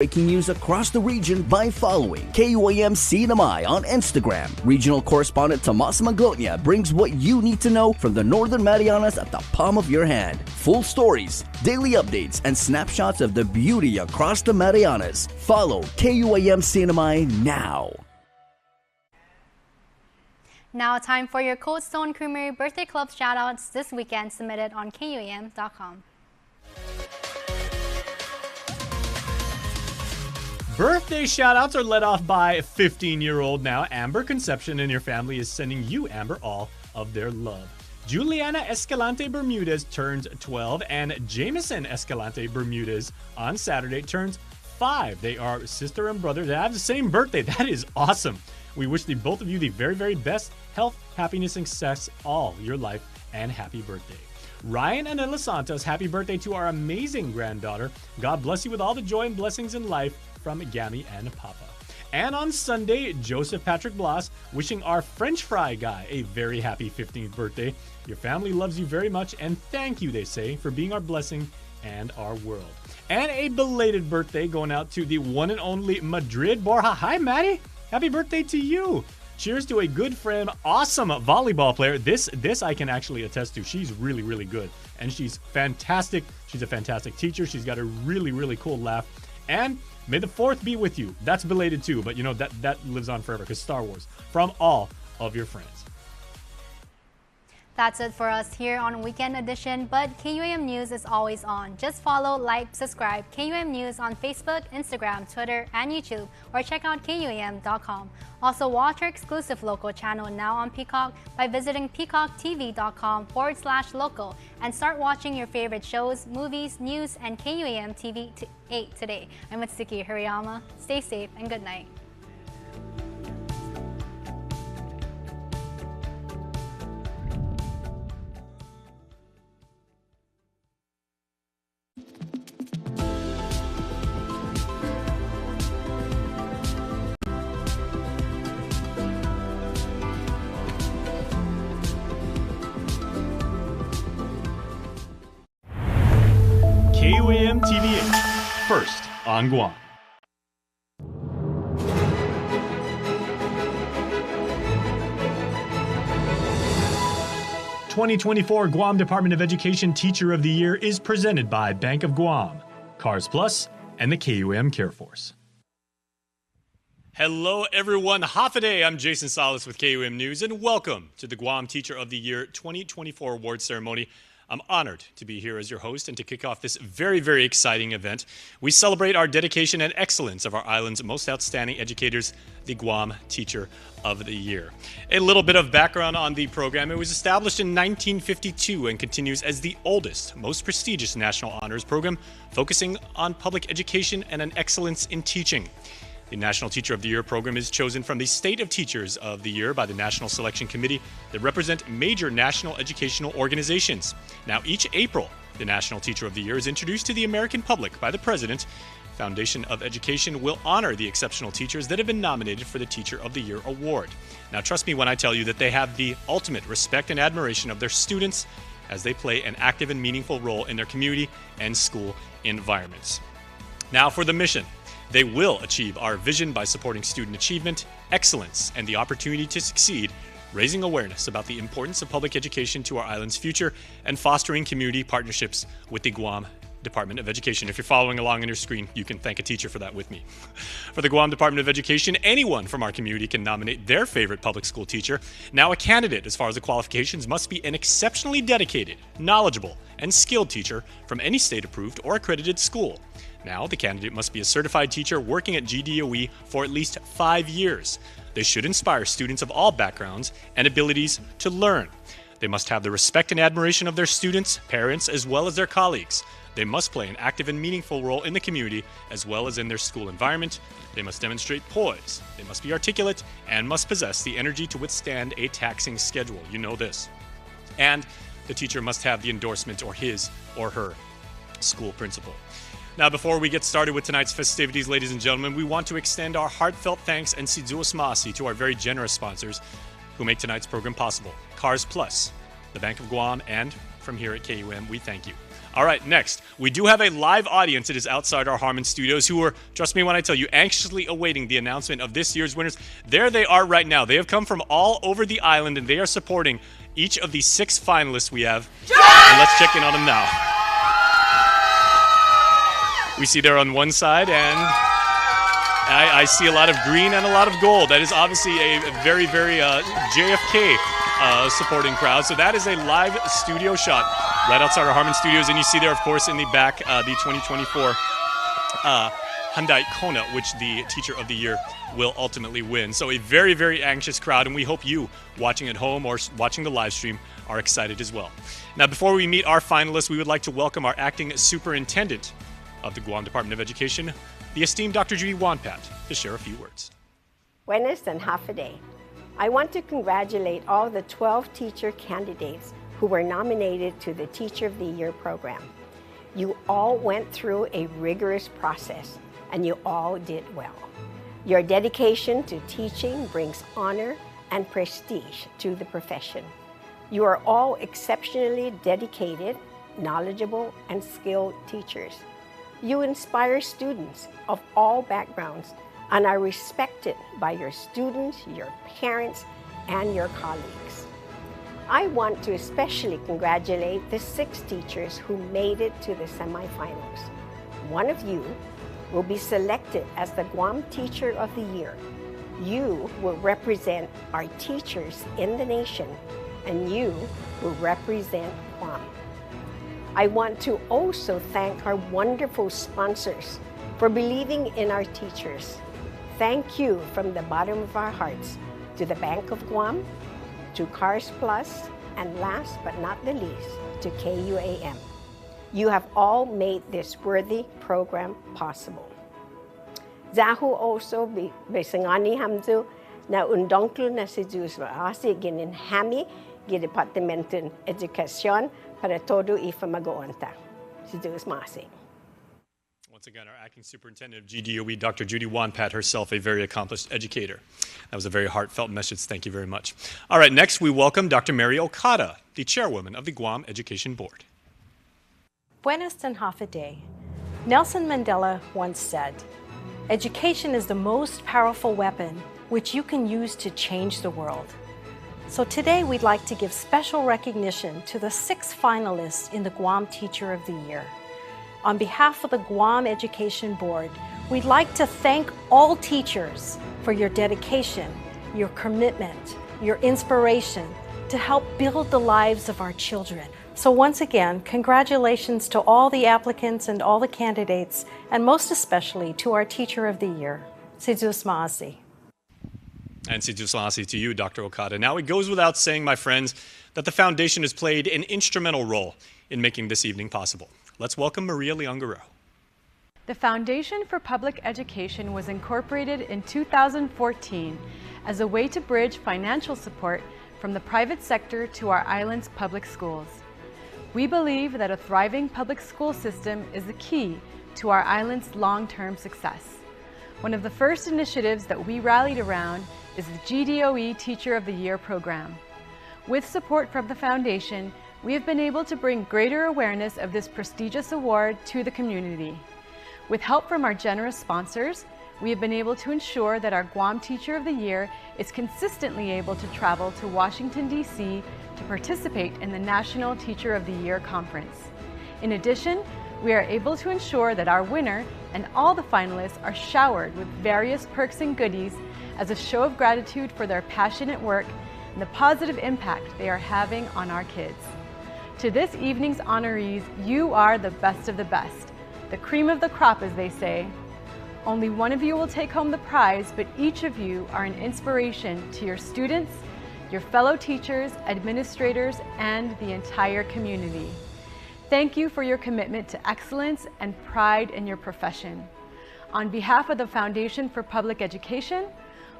breaking news across the region by following KUAM CNMI on Instagram. Regional correspondent Tomas Maglonia brings what you need to know from the Northern Marianas at the palm of your hand. Full stories, daily updates, and snapshots of the beauty across the Marianas. Follow KUAM CNMI now. Now time for your Cold Stone Creamery Birthday Club shoutouts this weekend submitted on KUAM.com. Birthday shoutouts are led off by 15-year-old now Amber Conception, and your family is sending you, Amber, all of their love. Juliana Escalante Bermudez turns 12, and Jameson Escalante Bermudez on Saturday turns 5. They are sister and brother. They have the same birthday. That is awesome. We wish both of you the very, very best health, happiness, and success all your life, and happy birthday. Ryan and Ella Santos, happy birthday to our amazing granddaughter. God bless you with all the joy and blessings in life from Gammy and Papa. And on Sunday, Joseph Patrick Blas wishing our French fry guy a very happy 15th birthday. Your family loves you very much, and thank you, they say, for being our blessing and our world. And a belated birthday going out to the one and only Madrid Borja. Hi, Maddie. Happy birthday to you. Cheers to a good friend, awesome volleyball player. This I can actually attest to. She's really, really good. And she's fantastic. She's a fantastic teacher. She's got a really, really cool laugh. And may the 4th be with you. That's belated too, but you know, that lives on forever because Star Wars. From all of your friends. That's it for us here on Weekend Edition, but KUAM News is always on. Just follow, like, subscribe KUAM News on Facebook, Instagram, Twitter, and YouTube, or check out KUAM.com. Also, watch our exclusive local channel now on Peacock by visiting peacocktv.com/local and start watching your favorite shows, movies, news, and KUAM TV 8 today. I'm Mitsuki Hirayama. Stay safe and good night. KUAM TV8, first on Guam. "2024 Guam Department of Education Teacher of the Year is presented by Bank of Guam, Cars Plus, and the KUAM Care Force." Hello everyone, Hafaday. I'm Jason Salas with KUAM News, and welcome to the Guam Teacher of the Year 2024 Award Ceremony. I'm honored to be here as your host and to kick off this very, very exciting event. We celebrate our dedication and excellence of our island's most outstanding educators, the Guam Teacher of the Year. A little bit of background on the program. It was established in 1952 and continues as the oldest, most prestigious national honors program, focusing on public education and an excellence in teaching. The National Teacher of the Year program is chosen from the State of Teachers of the Year by the National Selection Committee that represent major national educational organizations. Now, each April, the National Teacher of the Year is introduced to the American public by the President. Foundation of Education will honor the exceptional teachers that have been nominated for the Teacher of the Year award. Now, trust me when I tell you that they have the ultimate respect and admiration of their students as they play an active and meaningful role in their community and school environments. Now, for the mission. They will achieve our vision by supporting student achievement, excellence, and the opportunity to succeed, raising awareness about the importance of public education to our island's future, and fostering community partnerships with the Guam Department of Education. If you're following along on your screen, you can thank a teacher for that with me. For the Guam Department of Education, anyone from our community can nominate their favorite public school teacher. Now, a candidate, as far as the qualifications, must be an exceptionally dedicated, knowledgeable, and skilled teacher from any state-approved or accredited school. Now, the candidate must be a certified teacher working at GDOE for at least 5 years. They should inspire students of all backgrounds and abilities to learn. They must have the respect and admiration of their students, parents, as well as their colleagues. They must play an active and meaningful role in the community as well as in their school environment. They must demonstrate poise. They must be articulate and must possess the energy to withstand a taxing schedule. You know this. And the teacher must have the endorsement or his or her school principal. Now, before we get started with tonight's festivities, ladies and gentlemen, we want to extend our heartfelt thanks and siduos masi to our very generous sponsors who make tonight's program possible. Cars Plus, the Bank of Guam, and from here at KUM, we thank you. All right, next, we do have a live audience. It is outside our Harmon studios who are, trust me when I tell you, anxiously awaiting the announcement of this year's winners. There they are right now. They have come from all over the island, and they are supporting each of the 6 finalists we have. And let's check in on them now. We see there on one side, and I see a lot of green and a lot of gold. That is obviously a very, very JFK supporting crowd. So that is a live studio shot right outside our Harmon studios. And you see there, of course, in the back, the 2024 Hyundai Kona, which the Teacher of the Year will ultimately win. So a very, very anxious crowd, and we hope you watching at home or watching the live stream are excited as well. Now, before we meet our finalists, we would like to welcome our acting superintendent of the Guam Department of Education, the esteemed Dr. Judy Wanpat, to share a few words. Buenas and half a day. I want to congratulate all the 12 teacher candidates who were nominated to the Teacher of the Year program. You all went through a rigorous process, and you all did well. Your dedication to teaching brings honor and prestige to the profession. You are all exceptionally dedicated, knowledgeable, and skilled teachers. You inspire students of all backgrounds and are respected by your students, your parents, and your colleagues. I want to especially congratulate the 6 teachers who made it to the semifinals. One of you will be selected as the Guam Teacher of the Year. You will represent our teachers in the nation, and you will represent Guam. I want to also thank our wonderful sponsors for believing in our teachers. Thank you from the bottom of our hearts to the Bank of Guam, to Cars Plus, and last but not the least, to KUAM. You have all made this worthy program possible. Zahu also besengani hamzu na undongklu na si Diyos asi ginin hami gi Departamento Edukasyon para todo ifa mag-oonta. Si Diyos maasi. Once again, our acting superintendent of GDOE, Dr. Judy Wanpat, herself a very accomplished educator. That was a very heartfelt message. Thank you very much. All right, next we welcome Dr. Mary Okada, the chairwoman of the Guam Education Board. Buenas and half a day. Nelson Mandela once said, "Education is the most powerful weapon which you can use to change the world." So today we'd like to give special recognition to the 6 finalists in the Guam Teacher of the Year. On behalf of the Guam Education Board, we'd like to thank all teachers for your dedication, your commitment, your inspiration to help build the lives of our children. So once again, congratulations to all the applicants and all the candidates, and most especially to our Teacher of the Year. Si Diyos maasi. And si Diyos maasi to you, Dr. Okada. Now, it goes without saying, my friends, that the foundation has played an instrumental role in making this evening possible. Let's welcome Maria Leon Guerrero. The Foundation for Public Education was incorporated in 2014 as a way to bridge financial support from the private sector to our island's public schools. We believe that a thriving public school system is the key to our island's long-term success. One of the first initiatives that we rallied around is the GDOE Teacher of the Year program. With support from the Foundation, we have been able to bring greater awareness of this prestigious award to the community. With help from our generous sponsors, we have been able to ensure that our Guam Teacher of the Year is consistently able to travel to Washington, D.C. to participate in the National Teacher of the Year Conference. In addition, we are able to ensure that our winner and all the finalists are showered with various perks and goodies as a show of gratitude for their passionate work and the positive impact they are having on our kids. To this evening's honorees, you are the best of the best, the cream of the crop, as they say. Only one of you will take home the prize, but each of you are an inspiration to your students, your fellow teachers, administrators, and the entire community. Thank you for your commitment to excellence and pride in your profession. On behalf of the Foundation for Public Education,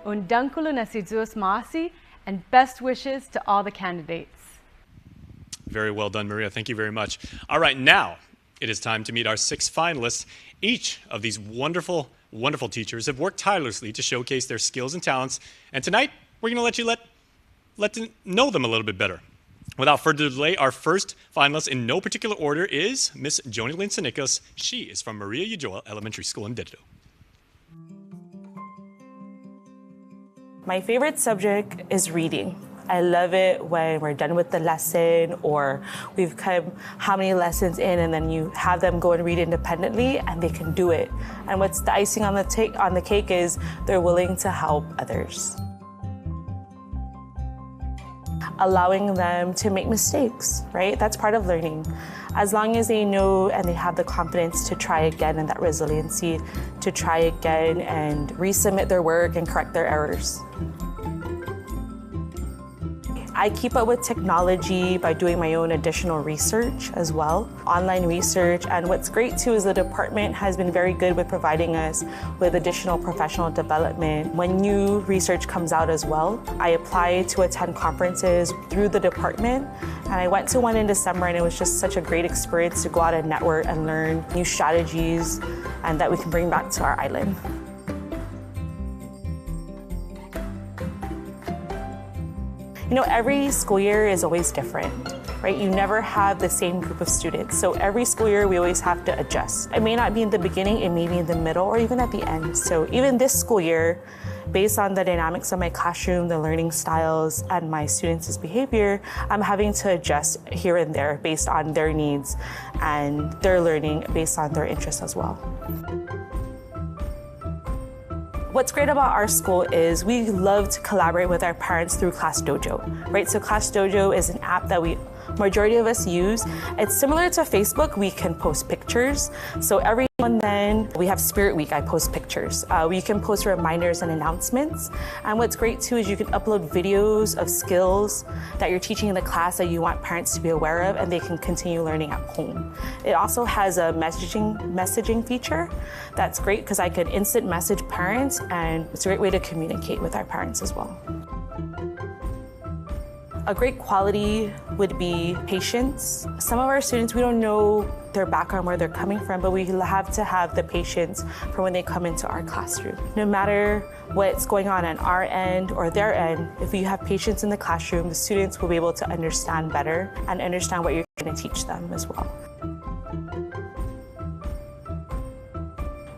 undangkulo na si Diyos maasi, and best wishes to all the candidates. Very well done, Maria. Thank you very much. All right, now it is time to meet our 6 finalists. Each of these wonderful, wonderful teachers have worked tirelessly to showcase their skills and talents. And tonight, we're going to let you know them a little bit better. Without further delay, our first finalist in no particular order is Miss Joni Lynn. She is from Maria Ulloa Elementary School in Dededo. My favorite subject is reading. I love it when we're done with the lesson or we've come how many lessons in and then you have them go and read independently and they can do it. And what's the icing on the cake is they're willing to help others. Allowing them to make mistakes, right? That's part of learning. As long as they know and they have the confidence to try again and that resiliency to try again and resubmit their work and correct their errors. I keep up with technology by doing my own additional research as well, online research. And what's great too is the department has been very good with providing us with additional professional development. When new research comes out as well, I apply to attend conferences through the department. And I went to one in December and it was just such a great experience to go out and network and learn new strategies and that we can bring back to our island. You know, every school year is always different, right? You never have the same group of students. So every school year, we always have to adjust. It may not be in the beginning, it may be in the middle, or even at the end. So even this school year, based on the dynamics of my classroom, the learning styles, and my students' behavior, I'm having to adjust here and there based on their needs and their learning based on their interests as well. What's great about our school is we love to collaborate with our parents through Class Dojo, right? So Class Dojo is an app that majority of us use. It's similar to Facebook. We can post pictures. So every now and then we have Spirit Week, I post pictures. We can post reminders and announcements. And what's great too is you can upload videos of skills that you're teaching in the class that you want parents to be aware of and they can continue learning at home. It also has a messaging feature that's great because I can instant message parents and it's a great way to communicate with our parents as well. A great quality would be patience. Some of our students, we don't know their background, where they're coming from, but we have to have the patience for when they come into our classroom. No matter what's going on our end or their end, if you have patience in the classroom, the students will be able to understand better and understand what you're trying to teach them as well.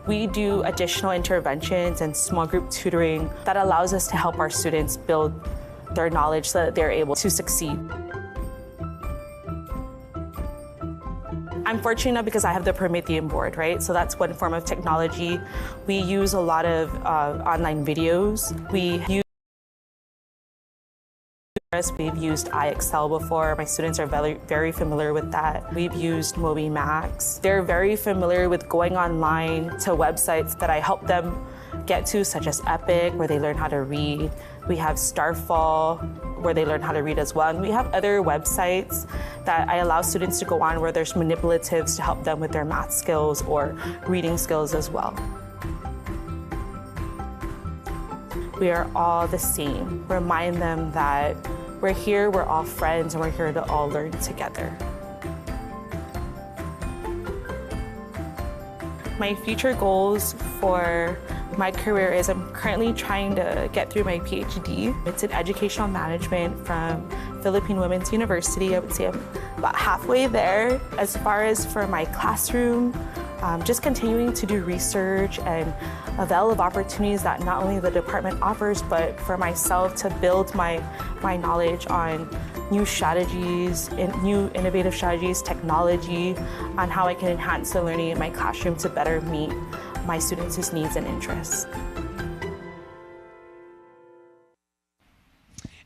We do additional interventions and small group tutoring that allows us to help our students build their knowledge so that they're able to succeed. I'm fortunate enough because I have the Promethean board, right? So that's one form of technology. We use a lot of online videos. We've used iExcel before. My students are very familiar with that. We've used MobiMax. They're very familiar with going online to websites that I help them get to, such as Epic, where they learn how to read. We have Starfall, where they learn how to read as well. And we have other websites that I allow students to go on where there's manipulatives to help them with their math skills or reading skills as well. We are all the same. Remind them that we're here, we're all friends, and we're here to all learn together. My future goals for my career is I'm currently trying to get through my PhD. It's in educational management from Philippine Women's University. I would say I'm about halfway there. As far as for my classroom, just continuing to do research and avail of opportunities that not only the department offers, but for myself to build my knowledge on new strategies, new innovative strategies, technology, on how I can enhance the learning in my classroom to better meet my students' needs and interests.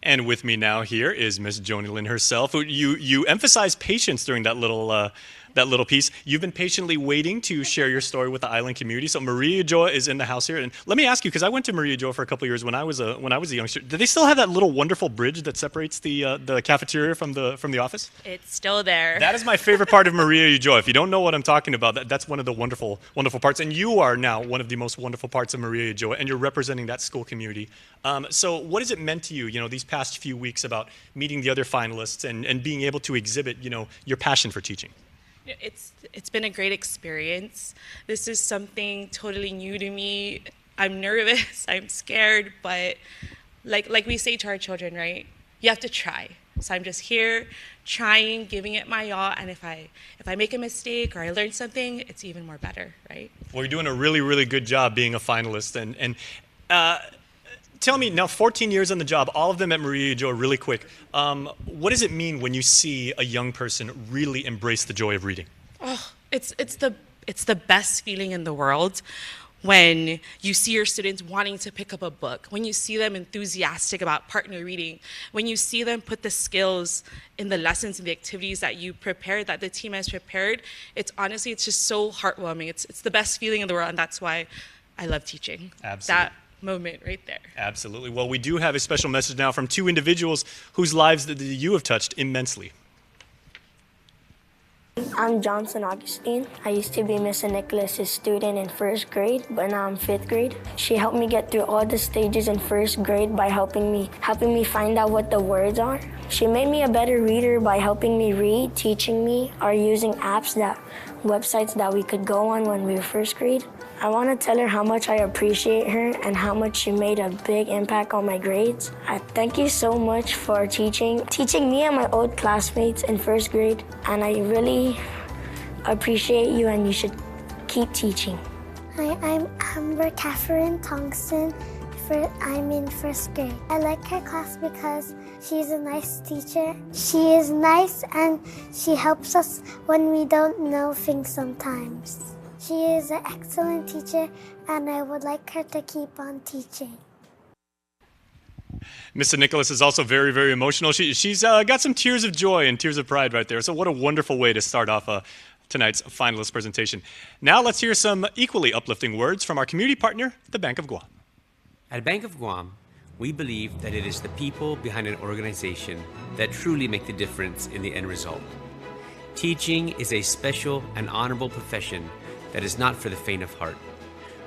And with me now here is Miss Joni Lynn herself. You emphasized patience during that little piece. You've been patiently waiting to share your story with the island community. So Maria Ulloa is in the house here, and let me ask you, because I went to Maria Ulloa for a couple of years when I was a youngster. Do they still have that little wonderful bridge that separates the cafeteria from the office? It's still there. That is my favorite part of Maria Ulloa. If you don't know what I'm talking about, that's one of the wonderful parts. And you are now one of the most wonderful parts of Maria Ulloa, and you're representing that school community. So what has it meant to you, these past few weeks about meeting the other finalists and being able to exhibit, your passion for teaching? It's been a great experience. This is something totally new to me. I'm nervous, I'm scared, but like we say to our children, right? You have to try. So I'm just here trying, giving it my all, and if I make a mistake or I learn something, it's even more better, right? Well, you're doing a really, really good job being a finalist. And tell me, now 14 years on the job, all of them at Maria Joy, really quick. What does it mean when you see a young person really embrace the joy of reading? Oh, it's the best feeling in the world when you see your students wanting to pick up a book, when you see them enthusiastic about partner reading, when you see them put the skills in the lessons and the activities that you prepared, that the team has prepared. It's just so heartwarming. It's the best feeling in the world, and that's why I love teaching. Absolutely. That moment right there. Absolutely. Well, we do have a special message now from two individuals whose lives that you have touched immensely. I'm Johnson Augustine. I used to be Miss Nicholas's student in first grade, but now I'm fifth grade. She helped me get through all the stages in first grade by helping me find out what the words are. She made me a better reader by helping me read, teaching me, or using websites that we could go on when we were first grade. I want to tell her how much I appreciate her and how much she made a big impact on my grades. I thank you so much for teaching me and my old classmates in first grade, and I really appreciate you, and you should keep teaching. Hi, I'm Amber Catherine Tongson. I'm in first grade. I like her class because she's a nice teacher. She is nice and she helps us when we don't know things sometimes. She is an excellent teacher, and I would like her to keep on teaching. Mr. Nicholas is also very, very emotional. She's got some tears of joy and tears of pride right there. So what a wonderful way to start off tonight's finalist presentation. Now let's hear some equally uplifting words from our community partner, the Bank of Guam. At Bank of Guam, we believe that it is the people behind an organization that truly make the difference in the end result. Teaching is a special and honorable profession that is not for the faint of heart.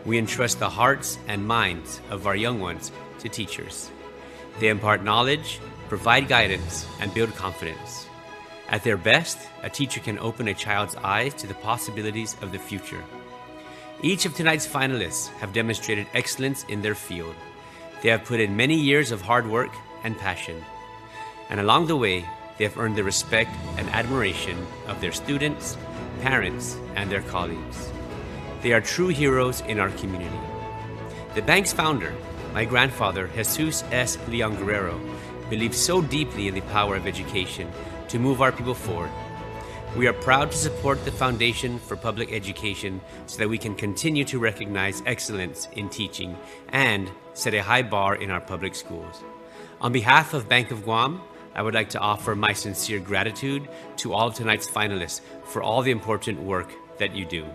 We entrust the hearts and minds of our young ones to teachers. They impart knowledge, provide guidance, and build confidence. At their best, a teacher can open a child's eyes to the possibilities of the future. Each of tonight's finalists have demonstrated excellence in their field. They have put in many years of hard work and passion. And along the way, they have earned the respect and admiration of their students, parents, and their colleagues. They are true heroes in our community. The bank's founder, my grandfather, Jesus S. Leon Guerrero, believed so deeply in the power of education to move our people forward. We are proud to support the Foundation for Public Education so that we can continue to recognize excellence in teaching and set a high bar in our public schools. On behalf of Bank of Guam, I would like to offer my sincere gratitude to all of tonight's finalists for all the important work that you do.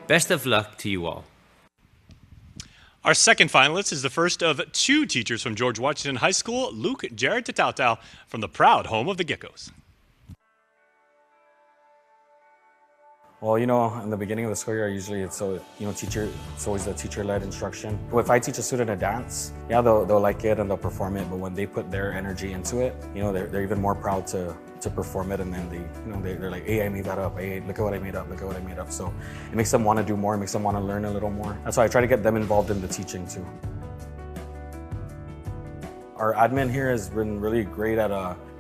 Best of luck to you all. Our second finalist is the first of two teachers from George Washington High School, Luke Jared Taitano, from the proud home of the Geckos. Well, in the beginning of the school year, usually it's always a teacher-led instruction. If I teach a student a dance, yeah, they'll like it and they'll perform it, but when they put their energy into it, they're even more proud to perform it, and then they're like, hey, I made that up, hey, look at what I made up, look at what I made up. So it makes them want to do more, it makes them want to learn a little more. That's why I try to get them involved in the teaching too. Our admin here has been really great at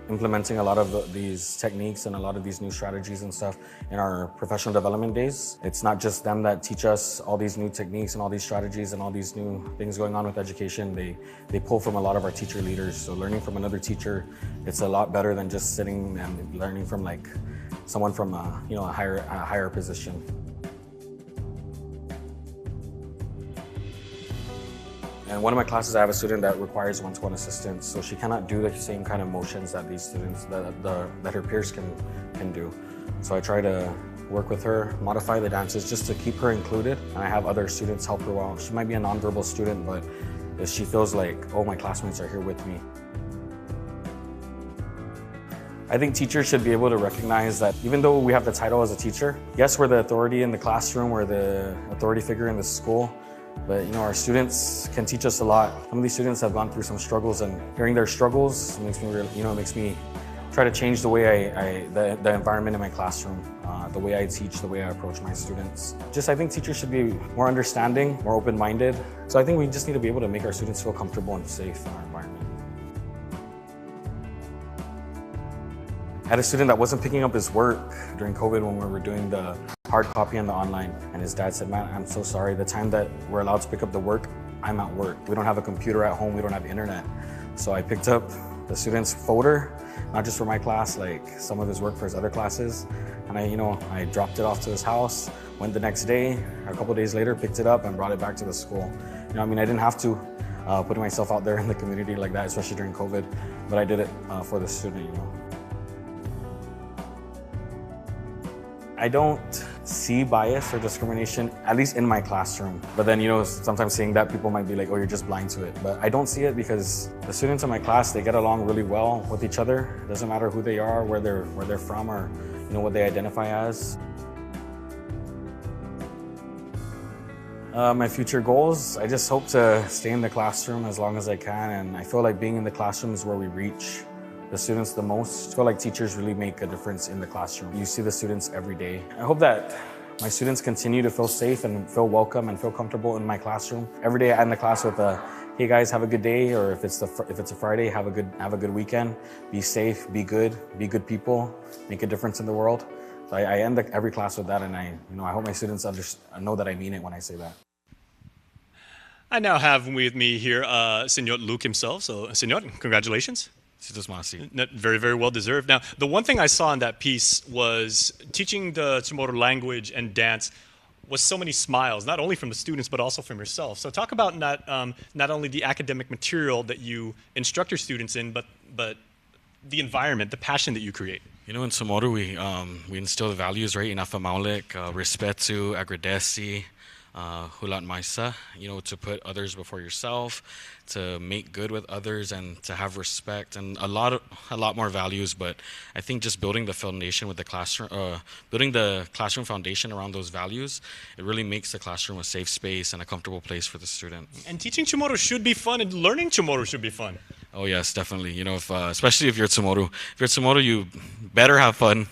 implementing a lot of these techniques and a lot of these new strategies and stuff in our professional development days. It's not just them that teach us all these new techniques and all these strategies and all these new things going on with education. They pull from a lot of our teacher leaders. So learning from another teacher, it's a lot better than just sitting and learning from like someone from a higher position. In one of my classes, I have a student that requires one-to-one assistance, so she cannot do the same kind of motions that these students, that her peers can do. So I try to work with her, modify the dances just to keep her included, and I have other students help her out. She might be a nonverbal student, but if she feels like, oh, my classmates are here with me. I think teachers should be able to recognize that even though we have the title as a teacher, yes, we're the authority in the classroom, we're the authority figure in the school, but our students can teach us a lot. Some of these students have gone through some struggles, and hearing their struggles makes me try to change the way the environment in my classroom, the way I teach, the way I approach my students. I think teachers should be more understanding, more open-minded. So I think we just need to be able to make our students feel comfortable and safe in our environment. had a student that wasn't picking up his work during COVID when we were doing the hard copy and the online. And his dad said, man, I'm so sorry. The time that we're allowed to pick up the work, I'm at work. We don't have a computer at home. We don't have internet. So I picked up the student's folder, not just for my class, like some of his work for his other classes. And I dropped it off to his house, went the next day, a couple days later, picked it up and brought it back to the school. I didn't have to put myself out there in the community like that, especially during COVID, but I did it for the student, I don't see bias or discrimination, at least in my classroom. But then, sometimes saying that, people might be like, oh, you're just blind to it. But I don't see it because the students in my class, they get along really well with each other. It doesn't matter who they are, where they're from, or what they identify as. My future goals, I just hope to stay in the classroom as long as I can. And I feel like being in the classroom is where we reach the students the most. I feel like teachers really make a difference in the classroom. You see the students every day. I hope that my students continue to feel safe and feel welcome and feel comfortable in my classroom. Every day I end the class with a, hey guys, have a good day, or if it's a Friday, have a good weekend. Be safe, be good people, make a difference in the world. So I end every class with that, and I hope my students know that I mean it when I say that. I now have with me here Senor Luke himself. So, Senor, congratulations. Very, very well deserved. Now, the one thing I saw in that piece was teaching the Chamorro language and dance was so many smiles, not only from the students, but also from yourself. So talk about not only the academic material that you instruct your students in, but the environment, the passion that you create. In Chamorro, we instill the values, right? Inafa maulik, respeto, agradece, hulat maisa, to put others before yourself, to make good with others, and to have respect, and a lot more values. But I think just building the foundation with the classroom, building the classroom foundation around those values, it really makes the classroom a safe space and a comfortable place for the student. And teaching Chamorro should be fun, and learning Chamorro should be fun. Oh yes, definitely. Especially if you're Chamorro. If you're Chamorro, you better have fun,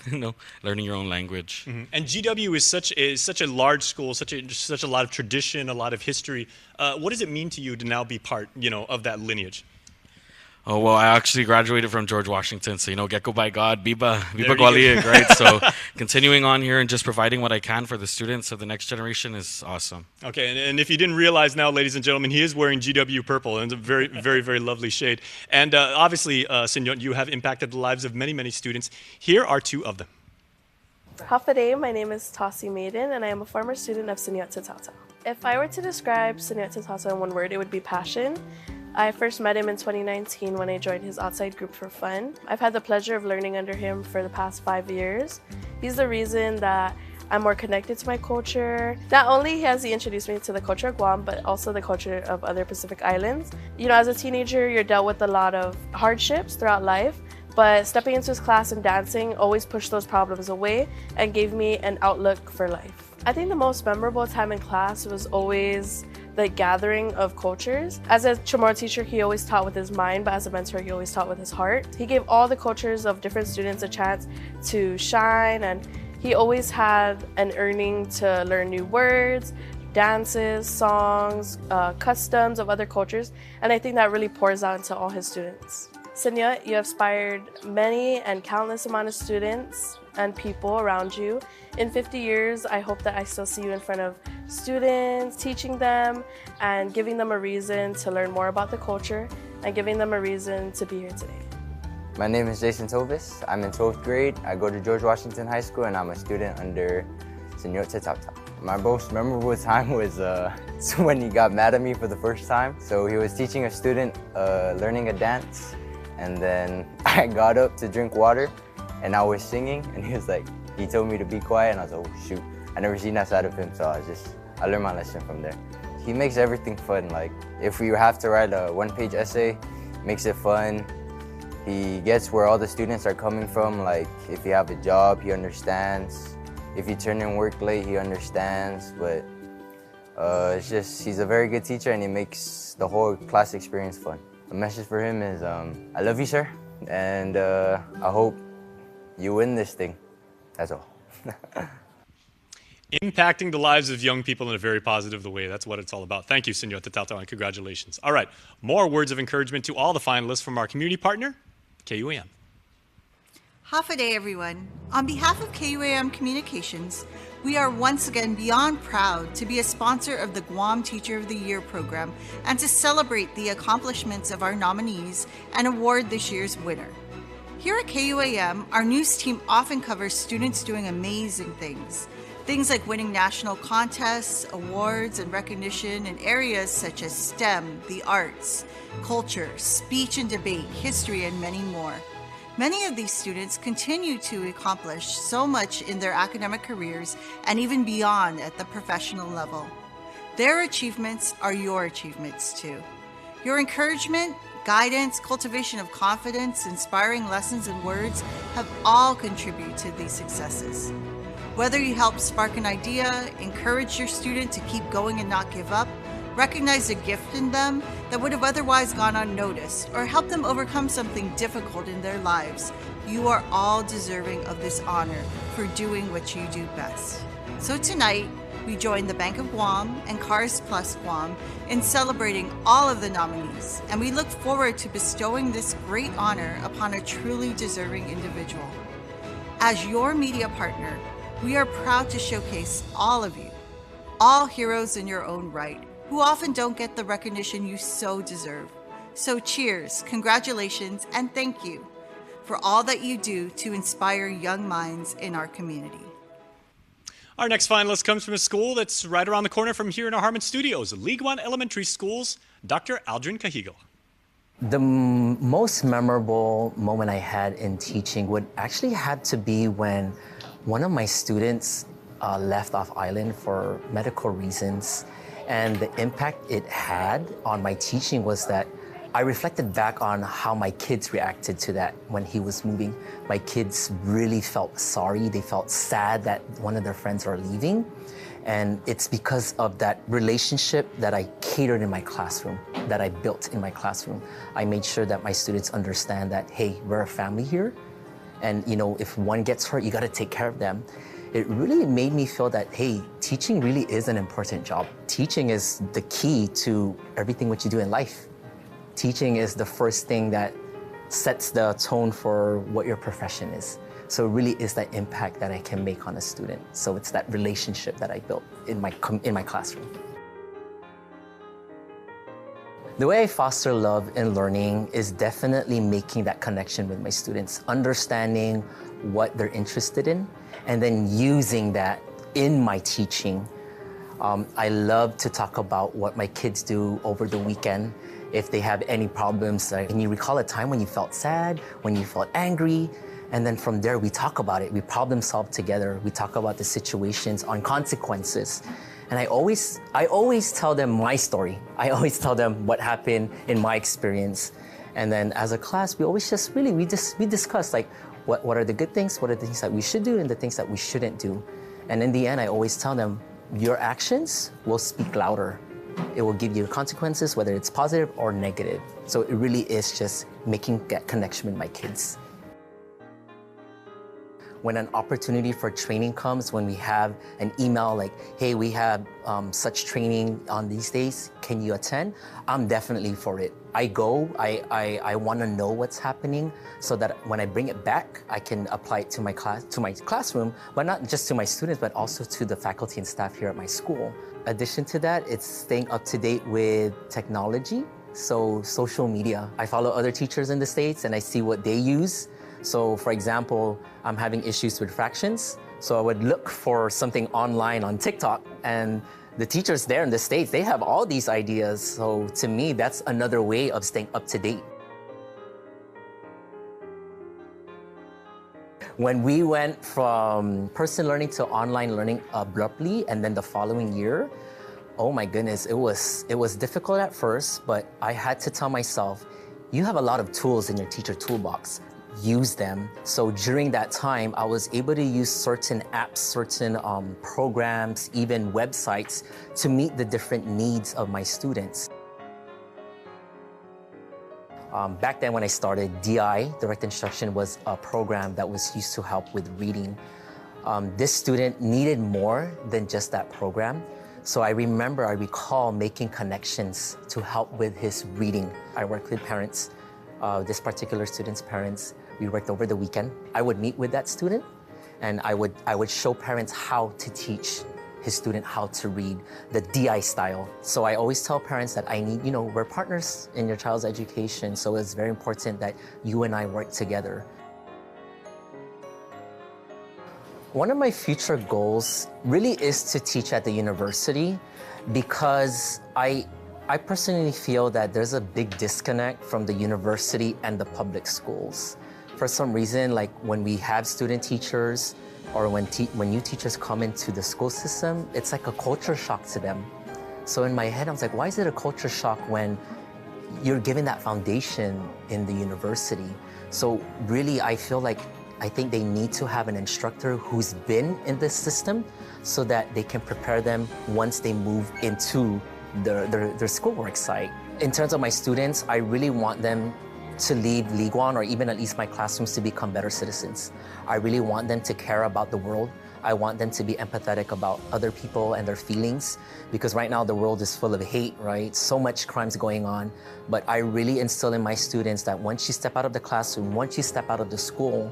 learning your own language. Mm-hmm. And GW is such a large school, such a lot of tradition, a lot of history. What does it mean to you to now be part, of that lineage? Oh, well, I actually graduated from George Washington, so, Gecko by God, Biba Gualiig, right? So continuing on here and just providing what I can for the students of the next generation is awesome. Okay, and if you didn't realize now, ladies and gentlemen, he is wearing GW purple, and it's a very, very, very lovely shade. And obviously, Senor, you have impacted the lives of many, many students. Here are two of them. Hafaday, my name is Tossi Maiden, and I am a former student of Senor Tatata. If I were to describe Senor Tatata in one word, it would be passion. I first met him in 2019 when I joined his outside group for fun. I've had the pleasure of learning under him for the past 5 years. He's the reason that I'm more connected to my culture. Not only has he introduced me to the culture of Guam, but also the culture of other Pacific islands. As a teenager, you're dealt with a lot of hardships throughout life, but stepping into his class and dancing always pushed those problems away and gave me an outlook for life. I think the most memorable time in class was always the gathering of cultures. As a Chamorro teacher, he always taught with his mind, but as a mentor, he always taught with his heart. He gave all the cultures of different students a chance to shine, and he always had an yearning to learn new words, dances, songs, customs of other cultures, and I think that really pours out into all his students. Senor, you have inspired many and countless amount of students and people around you. In 50 years, I hope that I still see you in front of students, teaching them and giving them a reason to learn more about the culture and giving them a reason to be here today. My name is Jason Tovis. I'm in 12th grade. I go to George Washington High School, and I'm a student under Senor Tatata. My most memorable time was when he got mad at me for the first time. So he was teaching a student learning a dance, and then I got up to drink water, and I was singing, and he told me to be quiet, and I was like, oh shoot. I never seen that side of him, so I learned my lesson from there. He makes everything fun. Like, if we have to write a one-page essay, makes it fun. He gets where all the students are coming from. Like, if you have a job, he understands. If you turn in work late, he understands. But he's a very good teacher, and he makes the whole class experience fun. The message for him is, I love you, sir, and I hope you win this thing. That's all. Impacting the lives of young people in a very positive way. That's what it's all about. Thank you, Senor Tatata, and congratulations. All right, more words of encouragement to all the finalists from our community partner, KUAM. Half a day, everyone. On behalf of KUAM Communications, we are once again beyond proud to be a sponsor of the Guam Teacher of the Year program and to celebrate the accomplishments of our nominees and award this year's winner. Here at KUAM, our news team often covers students doing amazing things. Things like winning national contests, awards, and recognition in areas such as STEM, the arts, culture, speech and debate, history, and many more. Many of these students continue to accomplish so much in their academic careers and even beyond at the professional level. Their achievements are your achievements too. Your encouragement, guidance, cultivation of confidence, inspiring lessons and words have all contributed to these successes. Whether you help spark an idea, encourage your student to keep going and not give up, recognize a gift in them that would have otherwise gone unnoticed, or help them overcome something difficult in their lives, you are all deserving of this honor for doing what you do best. So tonight, we join the Bank of Guam and Cars Plus Guam in celebrating all of the nominees, and we look forward to bestowing this great honor upon a truly deserving individual. As your media partner, we are proud to showcase all of you, all heroes in your own right, who often don't get the recognition you so deserve. So cheers, congratulations, and thank you for all that you do to inspire young minds in our community. Our next finalist comes from a school that's right around the corner from here in our Harmon Studios, League One Elementary Schools, Dr. Aldrin Kahigo. The most memorable moment I had in teaching would actually had to be when one of my students left off island for medical reasons. And the impact it had on my teaching was that I reflected back on how my kids reacted to that when he was moving. My kids really felt sorry. They felt sad that one of their friends are leaving. And it's because of that relationship that I catered in my classroom, that I built in my classroom. I made sure that my students understand that, hey, we're a family here. And you know, if one gets hurt, you gotta take care of them. It really made me feel that, hey, teaching really is an important job. Teaching is the key to everything what you do in life. Teaching is the first thing that sets the tone for what your profession is. So it really is that impact that I can make on a student. So it's that relationship that I built in my classroom. The way I foster love in learning is definitely making that connection with my students, understanding what they're interested in, and then using that in my teaching. I love to talk about what my kids do over the weekend. If they have any problems, like, can you recall a time when you felt sad, when you felt angry? And then from there, we talk about it. We problem solve together. We talk about the situations on consequences. And I always tell them my story. I always tell them what happened in my experience. And then as a class, we always just really, we discuss like, what are the good things, what are the things that we should do, and the things that we shouldn't do. And in the end, I always tell them, your actions will speak louder. It will give you consequences, whether it's positive or negative. So it really is just making that connection with my kids. When an opportunity for training comes, when we have an email like, hey, we have such training on these days, can you attend? I'm definitely for it. I go, I want to know what's happening so that when I bring it back, I can apply it to my classroom, but not just to my students, but also to the faculty and staff here at my school. In addition to that, it's staying up to date with technology. So social media. I follow other teachers in the States and I see what they use. So for example, I'm having issues with fractions. So I would look for something online on TikTok, and the teachers there in the States, they have all these ideas. So to me, that's another way of staying up to date. When we went from person learning to online learning abruptly, and then the following year, oh my goodness, it was difficult at first, but I had to tell myself, you have a lot of tools in your teacher toolbox. Use them. So during that time, I was able to use certain apps, certain programs, even websites to meet the different needs of my students. Back then when I started, DI, Direct Instruction, was a program that was used to help with reading. This student needed more than just that program. So I recall making connections to help with his reading. I worked with parents, this particular student's parents, We worked over the weekend. I would meet with that student, and I would show parents how to teach his student how to read the DI style. So I always tell parents that I need, we're partners in your child's education, so it's very important that you and I work together. One of my future goals really is to teach at the university, because I personally feel that there's a big disconnect from the university and the public schools. For some reason, like when we have student teachers, or when new teachers come into the school system, it's like a culture shock to them. So in my head, I was like, why is it a culture shock when you're given that foundation in the university? So really, I think they need to have an instructor who's been in this system so that they can prepare them once they move into their schoolwork site. In terms of my students, I really want them to leave Liguan, or even at least my classrooms, to become better citizens. I really want them to care about the world. I want them to be empathetic about other people and their feelings, because right now the world is full of hate, right? So much crime's going on. But I really instill in my students that once you step out of the classroom, once you step out of the school,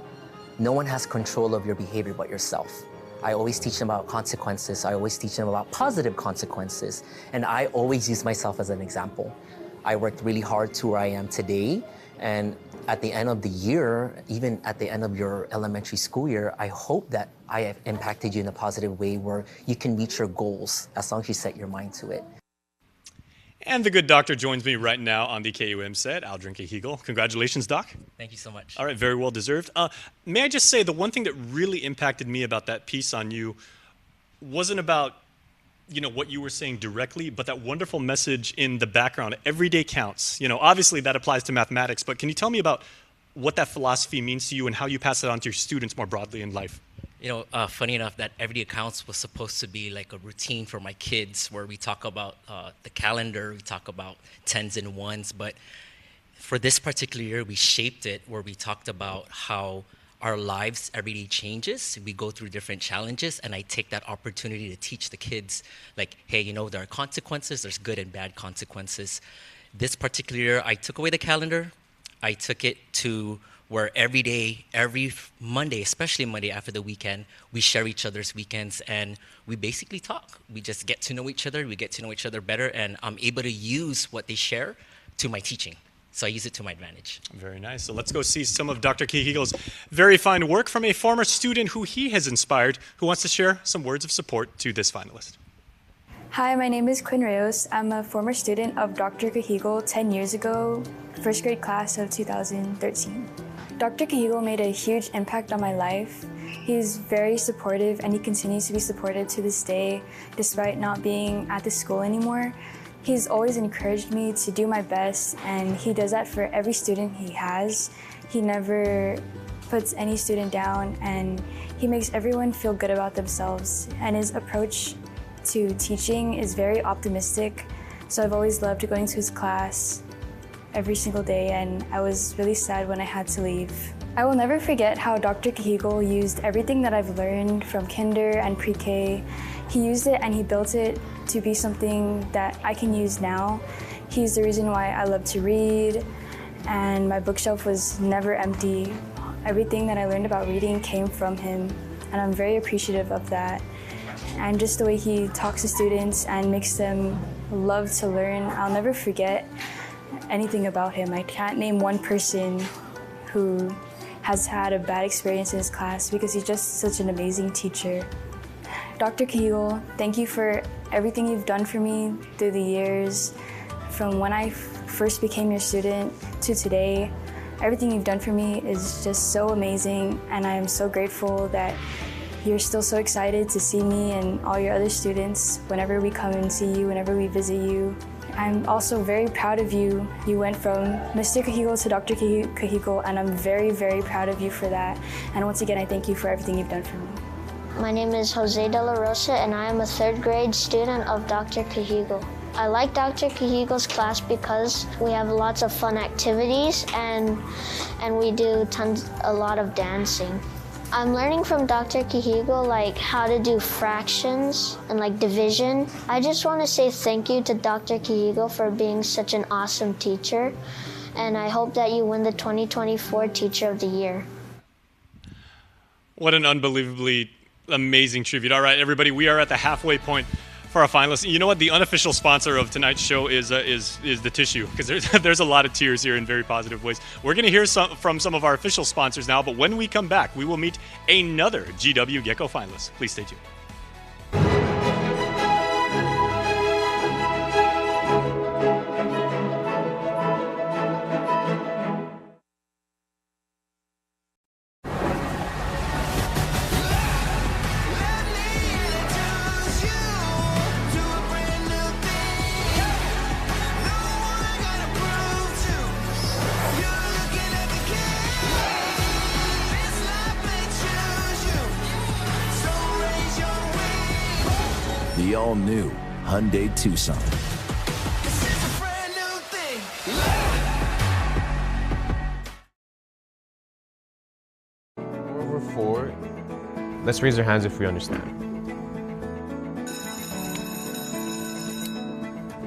no one has control of your behavior but yourself. I always teach them about consequences. I always teach them about positive consequences. And I always use myself as an example. I worked really hard to where I am today. And at the end of the year, even at the end of your elementary school year, I hope that I have impacted you in a positive way where you can reach your goals as long as you set your mind to it. And the good doctor joins me right now on the KUM set, Aldrin Kahigo. Congratulations, Doc. Thank you so much. All right, very well deserved. May I just say, the one thing that really impacted me about that piece on you wasn't about what you were saying directly, but that wonderful message in the background. Every day counts. Obviously that applies to mathematics, but can you tell me about what that philosophy means to you and how you pass it on to your students more broadly in life? Funny enough, that every day counts was supposed to be like a routine for my kids, where we talk about the calendar, we talk about tens and ones, but for this particular year, we shaped it where we talked about how our lives every day changes. We go through different challenges, and I take that opportunity to teach the kids, like, hey, there are consequences, there's good and bad consequences. This particular year, I took away the calendar. I took it to where every day, every Monday, especially Monday after the weekend, we share each other's weekends, and we basically talk. We just get to know each other, we get to know each other better, and I'm able to use what they share to my teaching. So I use it to my advantage. Very nice. So let's go see some of Dr. Kahigo's very fine work from a former student who he has inspired, who wants to share some words of support to this finalist. Hi, my name is Quinn Reyes. I'm a former student of Dr. Kahigo 10 years ago, first grade class of 2013. Dr. Kahigo made a huge impact on my life. He's very supportive, and he continues to be supportive to this day, despite not being at the school anymore. He's always encouraged me to do my best, and he does that for every student he has. He never puts any student down, and he makes everyone feel good about themselves. And his approach to teaching is very optimistic, so I've always loved going to his class every single day, and I was really sad when I had to leave. I will never forget how Dr. Kahigo used everything that I've learned from kinder and pre-K. He used it and he built it to be something that I can use now. He's the reason why I love to read, and my bookshelf was never empty. Everything that I learned about reading came from him, and I'm very appreciative of that. And just the way he talks to students and makes them love to learn, I'll never forget anything about him. I can't name one person who has had a bad experience in his class, because he's just such an amazing teacher. Dr. Kahigo, thank you for everything you've done for me through the years, from when I first became your student to today. Everything you've done for me is just so amazing, and I am so grateful that you're still so excited to see me and all your other students whenever we come and see you, whenever we visit you. I'm also very proud of you. You went from Mr. Kahigo to Dr. Kahigo, and I'm very, very proud of you for that. And once again, I thank you for everything you've done for me. My name is Jose De La Rosa, and I am a third grade student of Dr. Kahigo. I like Dr. Kahigo's class because we have lots of fun activities, and we do a lot of dancing. I'm learning from Dr. Kahigo like how to do fractions and like division. I just want to say thank you to Dr. Kahigo for being such an awesome teacher, and I hope that you win the 2024 Teacher of the Year. What an unbelievably amazing tribute. All right, everybody, we are at the halfway point for our finalists. You know what? The unofficial sponsor of tonight's show is the tissue, because there's a lot of tears here in very positive ways. We're going to hear from some of our official sponsors now, but when we come back, we will meet another GW Gecko finalist. Please stay tuned. The all-new Hyundai Tucson. Over 4. Let's raise our hands if we understand.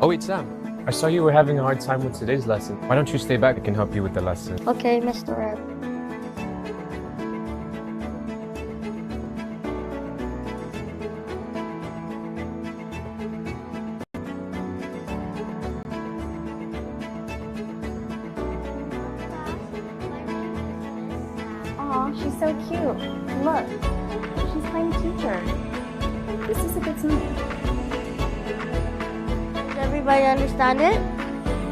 Oh wait, Sam. I saw you were having a hard time with today's lesson. Why don't you stay back? I can help you with the lesson. Okay, Mr. Rep. She's so cute. Look, she's playing teacher. This is a good sign. Does everybody understand it?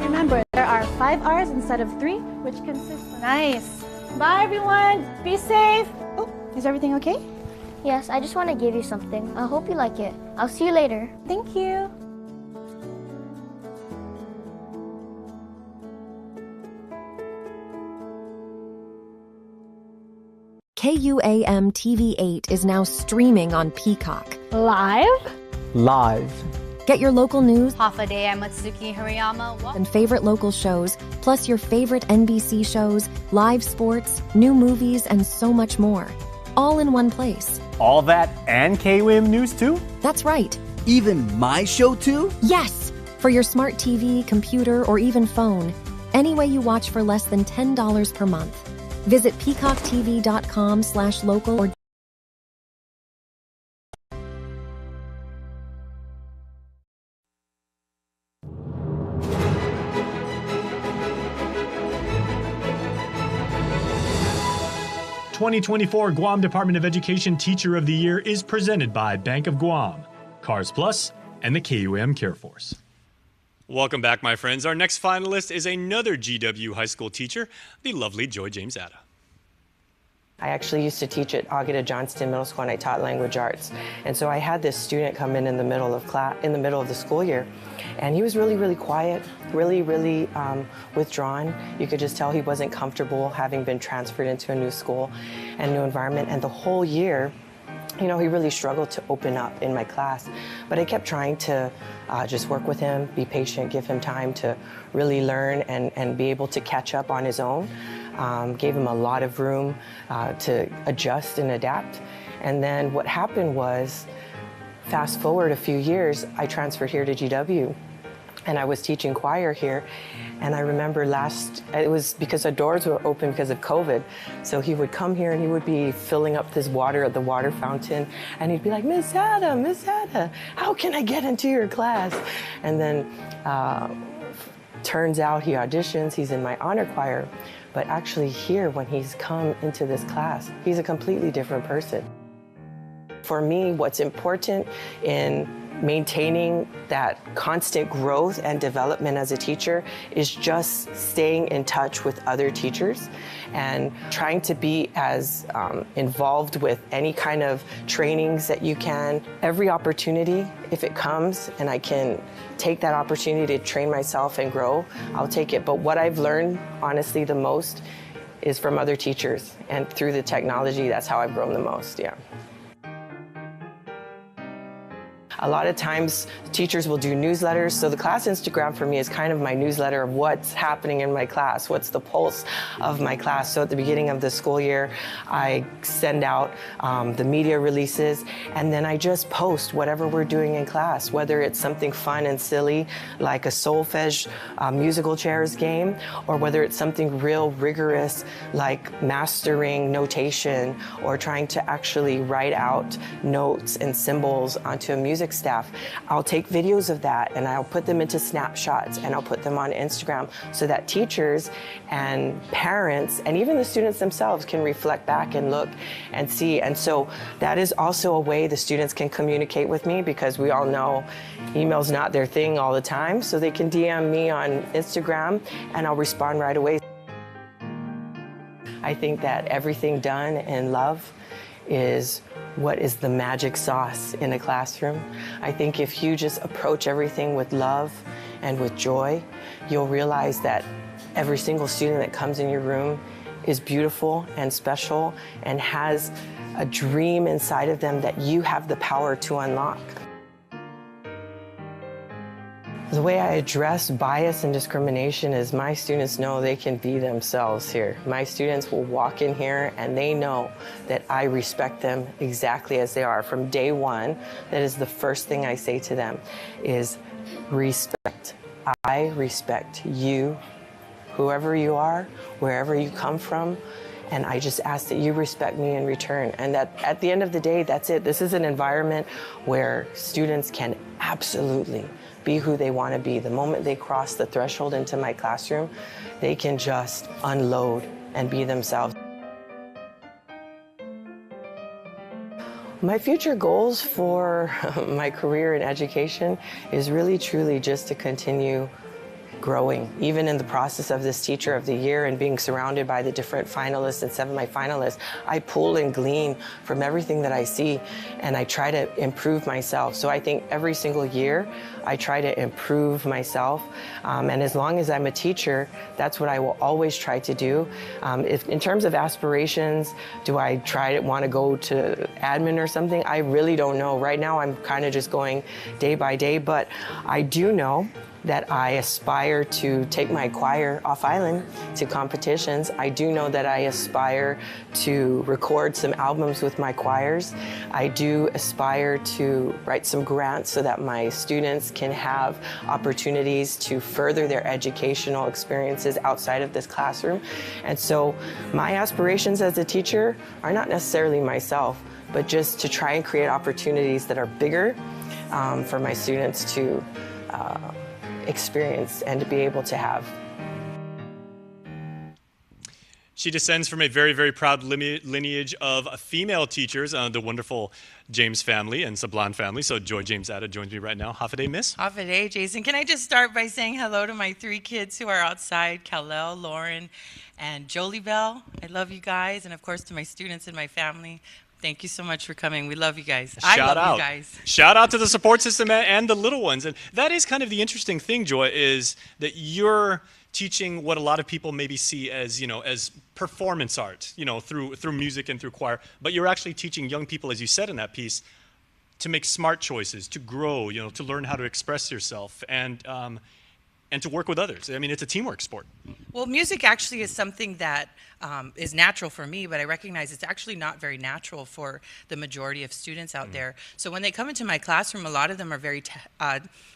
Remember, there are 5 R's instead of 3, which consists of... Nice. Bye, everyone. Be safe. Oh, is everything okay? Yes, I just want to give you something. I hope you like it. I'll see you later. Thank you. KUAM TV8 is now streaming on Peacock. Live? Live. Get your local news, Half a Day, I'm Matsuki Hariyama. and favorite local shows, plus your favorite NBC shows, live sports, new movies, and so much more. All in one place. All that and KUAM News too? That's right. Even my show too? Yes! For your smart TV, computer, or even phone. Any way you watch for less than $10 per month. Visit peacocktv.com/local or '24 Guam Department of Education Teacher of the Year is presented by Bank of Guam, Cars Plus, and the KUAM Care Force. Welcome back, my friends. Our next finalist is another GW high school teacher, the lovely Joy James Ada. I actually used to teach at Agata Johnston Middle School, and I taught language arts. And so I had this student come in the middle of the school year, and he was really quiet, really withdrawn. You could just tell he wasn't comfortable having been transferred into a new school and new environment. And the whole year, you know, he really struggled to open up in my class. But I kept trying to just work with him, be patient, give him time to really learn and be able to catch up on his own. Gave him a lot of room to adjust and adapt. And then what happened was, fast forward a few years, I transferred here to GW. And I was teaching choir here. And I remember it was because the doors were open because of COVID. So he would come here and he would be filling up this water at the water fountain. And he'd be like, Miss Ada, how can I get into your class? And then turns out he auditions, he's in my honor choir. But actually here, when he's come into this class, he's a completely different person. For me, what's important in maintaining that constant growth and development as a teacher is just staying in touch with other teachers and trying to be as involved with any kind of trainings that you can. Every opportunity, if it comes and I can take that opportunity to train myself and grow, I'll take it. But what I've learned, honestly, the most is from other teachers, and through the technology, that's how I've grown the most, yeah. A lot of times teachers will do newsletters, so the class Instagram for me is kind of my newsletter of what's happening in my class, what's the pulse of my class. So at the beginning of the school year, I send out the media releases, and then I just post whatever we're doing in class, whether it's something fun and silly like a solfege musical chairs game, or whether it's something real rigorous like mastering notation or trying to actually write out notes and symbols onto a music staff. I'll take videos of that and I'll put them into snapshots and I'll put them on Instagram so that teachers and parents and even the students themselves can reflect back and look and see. And so that is also a way the students can communicate with me, because we all know email's not their thing all the time, so they can DM me on Instagram and I'll respond right away. I think that everything done in love is what is the magic sauce in a classroom. I think if you just approach everything with love and with joy, you'll realize that every single student that comes in your room is beautiful and special and has a dream inside of them that you have the power to unlock. The way I address bias and discrimination is my students know they can be themselves here. My students will walk in here and they know that I respect them exactly as they are. From day one, that is the first thing I say to them is respect. I respect you, whoever you are, wherever you come from, and I just ask that you respect me in return. And that at the end of the day, that's it. This is an environment where students can absolutely be who they want to be. The moment they cross the threshold into my classroom, they can just unload and be themselves. My future goals for my career in education is really truly just to continue growing, even in the process of this Teacher of the Year and being surrounded by the different finalists and semi-finalists. I pull and glean from everything that I see, and I try to improve myself. So I think every single year I try to improve myself, and as long as I'm a teacher, that's what I will always try to do. If in terms of aspirations, do I want to go to admin or something? I really don't know. Right now I'm kind of just going day by day, but I do know that I aspire to take my choir off island to competitions. I do know that I aspire to record some albums with my choirs. I do aspire to write some grants so that my students can have opportunities to further their educational experiences outside of this classroom. And so my aspirations as a teacher are not necessarily myself, but just to try and create opportunities that are bigger for my students to experience and to be able to have. She descends from a very, very proud lineage of female teachers, the wonderful James family and Sablan family. So Joy James Ada joins me right now. Hafaday, miss. Hafaday, Jason. Can I just start by saying hello to my 3 kids who are outside, Kal-El, Lauren, and Jolie Bell. I love you guys. And of course to my students and my family. Thank you so much for coming. We love you guys. I love you guys. Shout out to the support system and the little ones. And that is kind of the interesting thing, Joy, is that you're teaching what a lot of people maybe see as, as performance art, through music and through choir. But you're actually teaching young people, as you said in that piece, to make smart choices, to grow, to learn how to express yourself and to work with others. I mean, it's a teamwork sport. Well, music actually is something that is natural for me, but I recognize it's actually not very natural for the majority of students out there. So when they come into my classroom, a lot of them are very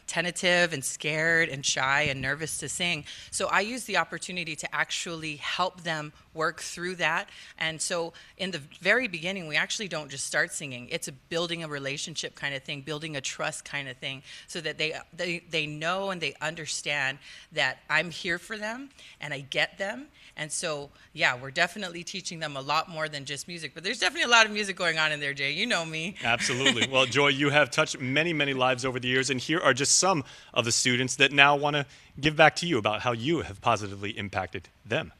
tentative and scared and shy and nervous to sing. So I use the opportunity to actually help them work through that. And so in the very beginning, we actually don't just start singing. It's building a relationship kind of thing, building a trust kind of thing, so that they know and they understand that I'm here for them and I get them. And so, yeah, we're definitely teaching them a lot more than just music. But there's definitely a lot of music going on in there, Jay. You know me. Absolutely. Well, Joy, you have touched many, many lives over the years. And here are just some of the students that now want to give back to you about how you have positively impacted them.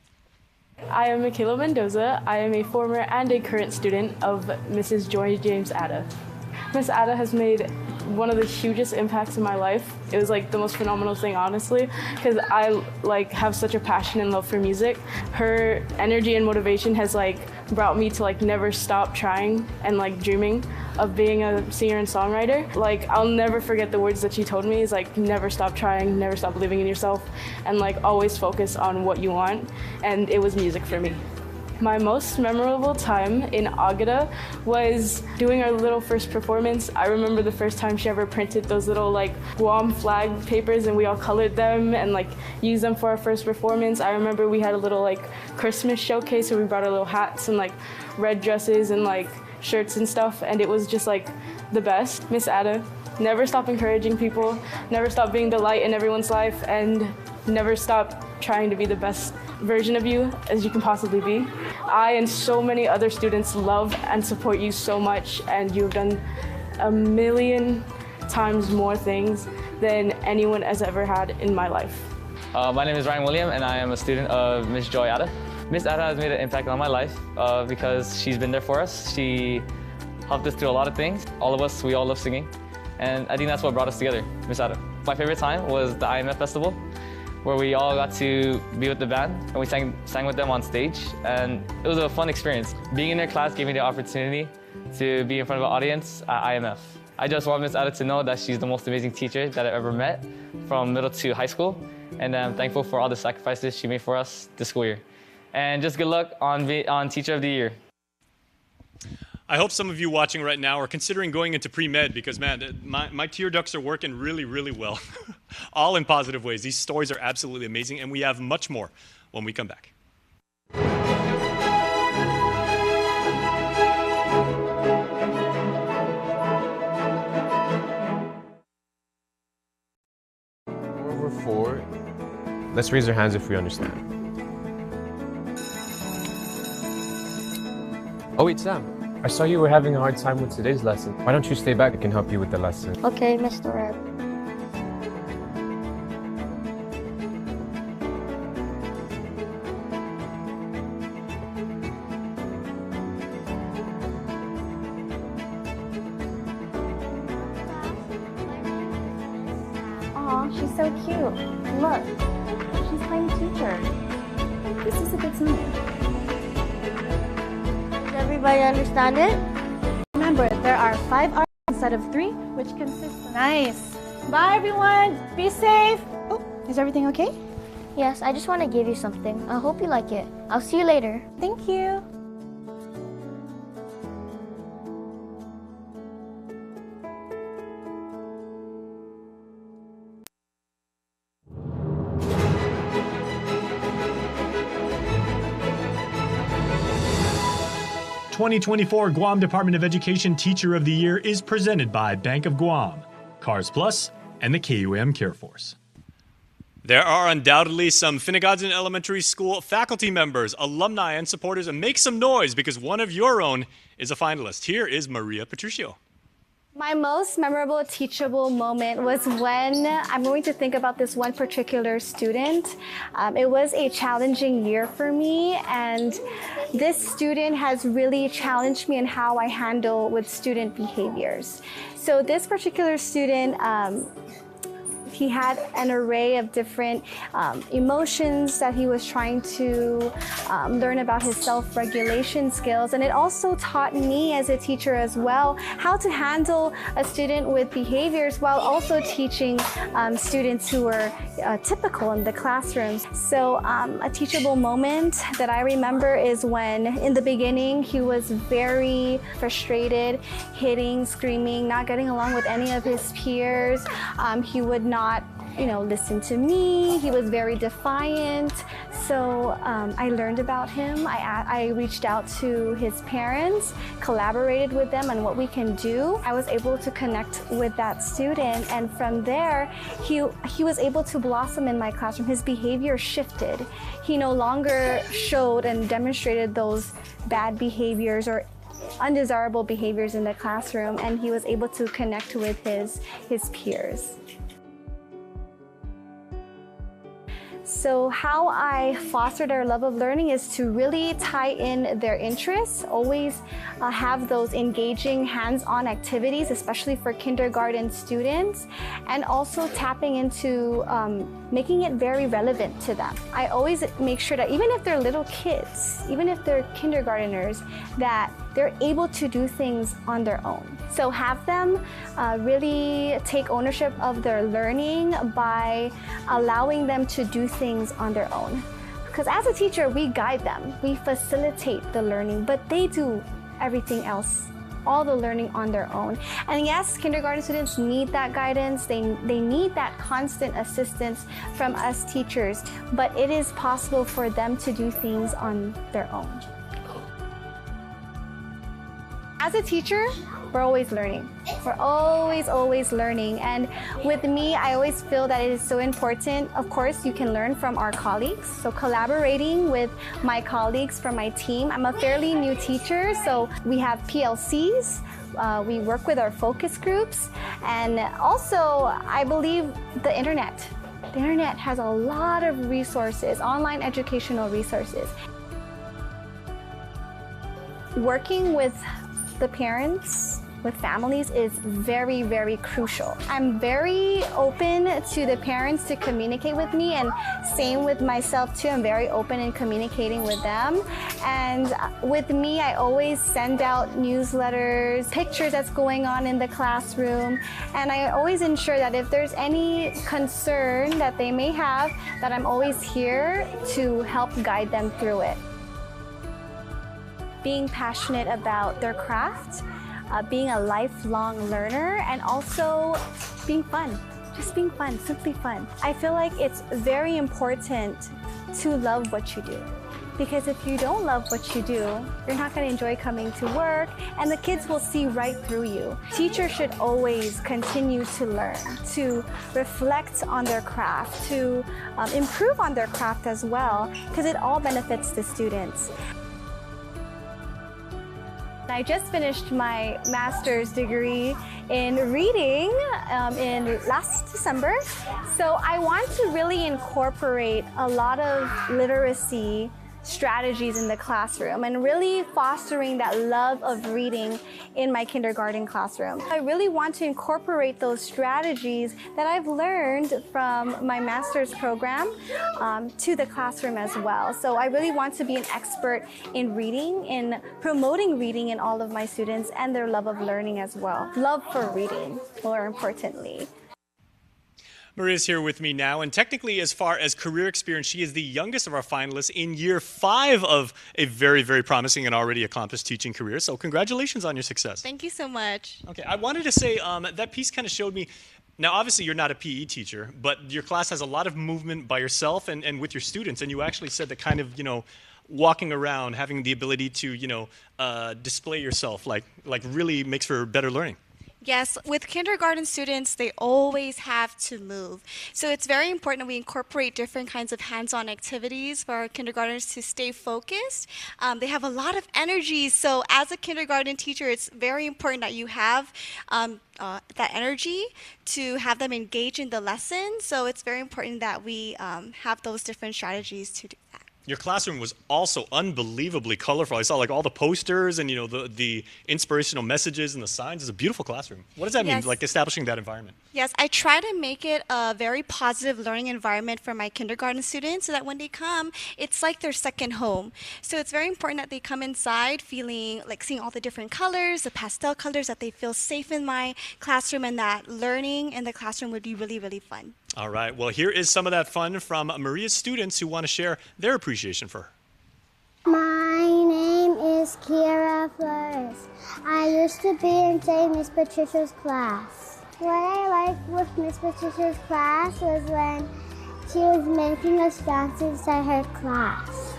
I am Michaela Mendoza. I am a former and a current student of Mrs. Joy James Ada. Miss Ada has made one of the hugest impacts in my life. It was like the most phenomenal thing, honestly, because I have such a passion and love for music. Her energy and motivation has brought me to never stop trying and dreaming. of being a singer and songwriter. Like, I'll never forget the words that she told me. Is like, never stop trying, never stop believing in yourself, and like always focus on what you want. And it was music for me. My most memorable time in Agata was doing our little first performance. I remember the first time she ever printed those little like Guam flag papers, and we all colored them and like used them for our first performance. I remember we had a little like Christmas showcase where we brought our little hats and like red dresses and like shirts and stuff, and it was just like the best. Miss Ada, never stop encouraging people, never stop being the light in everyone's life, and never stop trying to be the best version of you as you can possibly be. I and so many other students love and support you so much, and you've done a million times more things than anyone has ever had in my life. My name is Ryan William, and I am a student of Miss Joy Ada. Miss Ada has made an impact on my life because she's been there for us. She helped us through a lot of things. All of us, we all love singing, and I think that's what brought us together, Miss Ada. My favorite time was the IMF Festival, where we all got to be with the band and we sang with them on stage, and it was a fun experience. Being in their class gave me the opportunity to be in front of an audience at IMF. I just want Miss Ada to know that she's the most amazing teacher that I've ever met from middle to high school, and I'm thankful for all the sacrifices she made for us this school year. And just good luck on Teacher of the Year. I hope some of you watching right now are considering going into pre-med because, man, my tear ducts are working really, really well. All in positive ways. These stories are absolutely amazing, and we have much more when we come back. Over 4. Let's raise our hands if we understand. Oh wait, Sam. I saw you were having a hard time with today's lesson. Why don't you stay back? I can help you with the lesson. Okay, Mr. Red. Aw, she's so cute. Look, she's playing teacher. This is a good sign. Everybody understand it? Remember, there are 5 R's instead of 3, which consists of... Nice. Bye, everyone. Be safe. Oh, is everything okay? Yes, I just want to give you something. I hope you like it. I'll see you later. Thank you. The 2024 Guam Department of Education Teacher of the Year is presented by Bank of Guam, Cars Plus, and the KUM Care Force. There are undoubtedly some Finagadzan Elementary School faculty members, alumni, and supporters, and make some noise because one of your own is a finalist. Here is Maria Patricio. My most memorable teachable moment was when I'm going to think about this one particular student. It was a challenging year for me, and this student has really challenged me in how I handle with student behaviors. So this particular student, he had an array of different emotions that he was trying to learn about his self-regulation skills. And it also taught me as a teacher as well how to handle a student with behaviors while also teaching students who were typical in the classrooms. So a teachable moment that I remember is when in the beginning he was very frustrated, hitting, screaming, not getting along with any of his peers. He would not listen to me. He was very defiant. So I learned about him. I reached out to his parents, collaborated with them on what we can do. I was able to connect with that student, and from there, he was able to blossom in my classroom. His behavior shifted. He no longer showed and demonstrated those bad behaviors or undesirable behaviors in the classroom, and he was able to connect with his peers. So how I foster their love of learning is to really tie in their interests, always have those engaging hands-on activities, especially for kindergarten students, and also tapping into making it very relevant to them. I always make sure that even if they're little kids, even if they're kindergarteners, that they're able to do things on their own. So have them really take ownership of their learning by allowing them to do things on their own. Because as a teacher, we guide them, we facilitate the learning, but they do everything else, all the learning on their own. And yes, kindergarten students need that guidance. They need that constant assistance from us teachers, but it is possible for them to do things on their own. As a teacher, we're always learning. We're always learning. And with me, I always feel that it is so important. Of course, you can learn from our colleagues. So collaborating with my colleagues from my team. I'm a fairly new teacher, so we have PLCs. We work with our focus groups. And also, I believe the internet. The internet has a lot of resources, online educational resources. Working with the parents, with families is very, very crucial. I'm very open to the parents to communicate with me, and same with myself too. I'm very open in communicating with them. And with me, I always send out newsletters, pictures that's going on in the classroom, and I always ensure that if there's any concern that they may have, that I'm always here to help guide them through it. Being passionate about their craft, being a lifelong learner, and also being fun. Just being fun, simply fun. I feel like it's very important to love what you do. Because if you don't love what you do, you're not going to enjoy coming to work, and the kids will see right through you. Teachers should always continue to learn, to reflect on their craft, to improve on their craft as well, because it all benefits the students. I just finished my master's degree in reading in last December. So I want to really incorporate a lot of literacy strategies in the classroom and really fostering that love of reading in my kindergarten classroom. I really want to incorporate those strategies that I've learned from my master's program to the classroom as well. So I really want to be an expert in reading, in promoting reading in all of my students and their love of learning as well. Love for reading, more importantly. Maria's here with me now, and technically, as far as career experience, she is the youngest of our finalists in year 5 of a very, very promising and already accomplished teaching career. So congratulations on your success. Thank you so much. Okay, I wanted to say that piece kind of showed me, now obviously you're not a PE teacher, but your class has a lot of movement by yourself and with your students, and you actually said that kind of, you know, walking around, having the ability to, you know, display yourself, like really makes for better learning. Yes, with kindergarten students, they always have to move. So it's very important that we incorporate different kinds of hands-on activities for our kindergartners to stay focused. They have a lot of energy, so as a kindergarten teacher, it's very important that you have that energy to have them engage in the lesson. So it's very important that we have those different strategies to do that. Your classroom was also unbelievably colorful. I saw like all the posters and, you know, the inspirational messages and the signs. It's a beautiful classroom. What does that mean, like establishing that environment? Yes, I try to make it a very positive learning environment for my kindergarten students so that when they come, it's like their second home. So it's very important that they come inside feeling like seeing all the different colors, the pastel colors, that they feel safe in my classroom, and that learning in the classroom would be really, really fun. All right, well, here is some of that fun from Maria's students who want to share their appreciation for her. My name is Kiara Flores. I used to be in, say, Miss Patricia's class. What I liked with Miss Patricia's class was when she was making us dance inside her class.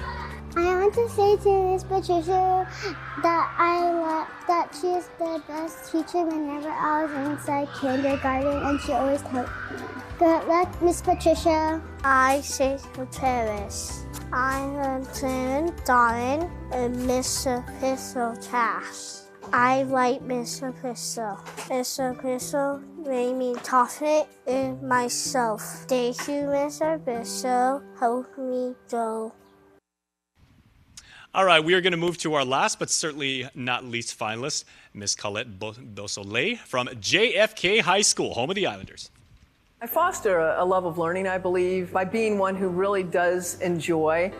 I want to say to Miss Patricia that she is the best teacher whenever I was inside kindergarten, and she always helped me. Good luck, Miss Patricia. I say Paris. I'm playing Darwin in Miss Pistol class. I like Miss Pistol. Miss Pistol made me confident in myself. Thank you, Miss Pistol. Help me go. All right, we are going to move to our last, but certainly not least finalist, Miss Colette Beausoliel from JFK High School, home of the Islanders. I foster a love of learning, I believe, by being one who really does enjoy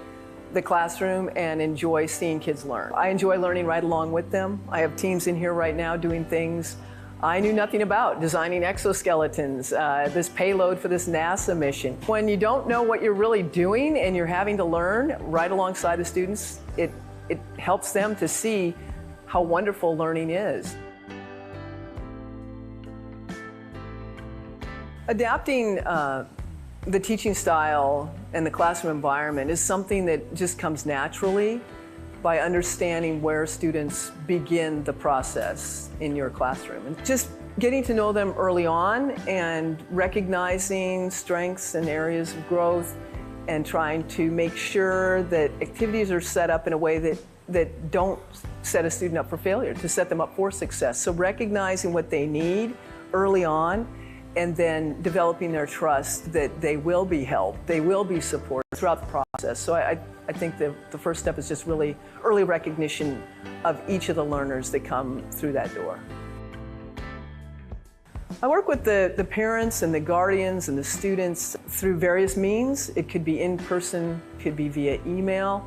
the classroom and enjoy seeing kids learn. I enjoy learning right along with them. I have teams in here right now doing things I knew nothing about, designing exoskeletons, this payload for this NASA mission. When you don't know what you're really doing and you're having to learn right alongside the students, it helps them to see how wonderful learning is. Adapting the teaching style and the classroom environment is something that just comes naturally by understanding where students begin the process in your classroom. And just getting to know them early on and recognizing strengths and areas of growth and trying to make sure that activities are set up in a way that don't set a student up for failure, to set them up for success. So recognizing what they need early on and then developing their trust that they will be helped, they will be supported throughout the process. So I think the first step is just really early recognition of each of the learners that come through that door. I work with the parents and the guardians and the students through various means. It could be in person, could be via email,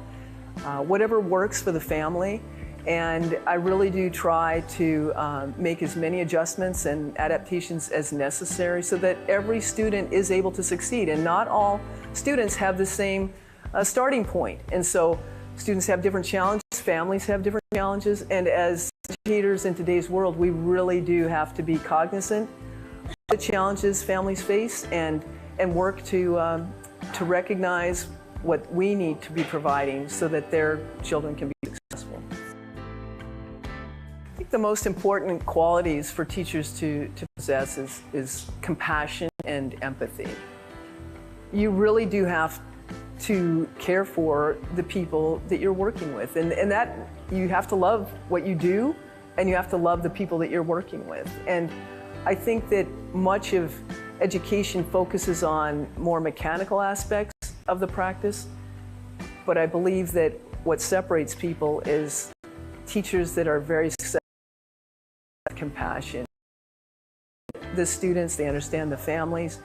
whatever works for the family. And I really do try to make as many adjustments and adaptations as necessary so that every student is able to succeed. And not all students have the same starting point. And so students have different challenges, families have different challenges, and as educators in today's world, we really do have to be cognizant of the challenges families face and work to recognize what we need to be providing so that their children can be successful. I think the most important qualities for teachers to possess is compassion and empathy. You really do have to care for the people that you're working with, and that you have to love what you do and you have to love the people that you're working with. And I think that much of education focuses on more mechanical aspects of the practice, but I believe that what separates people is teachers that are very successful with compassion. The students, they understand the families,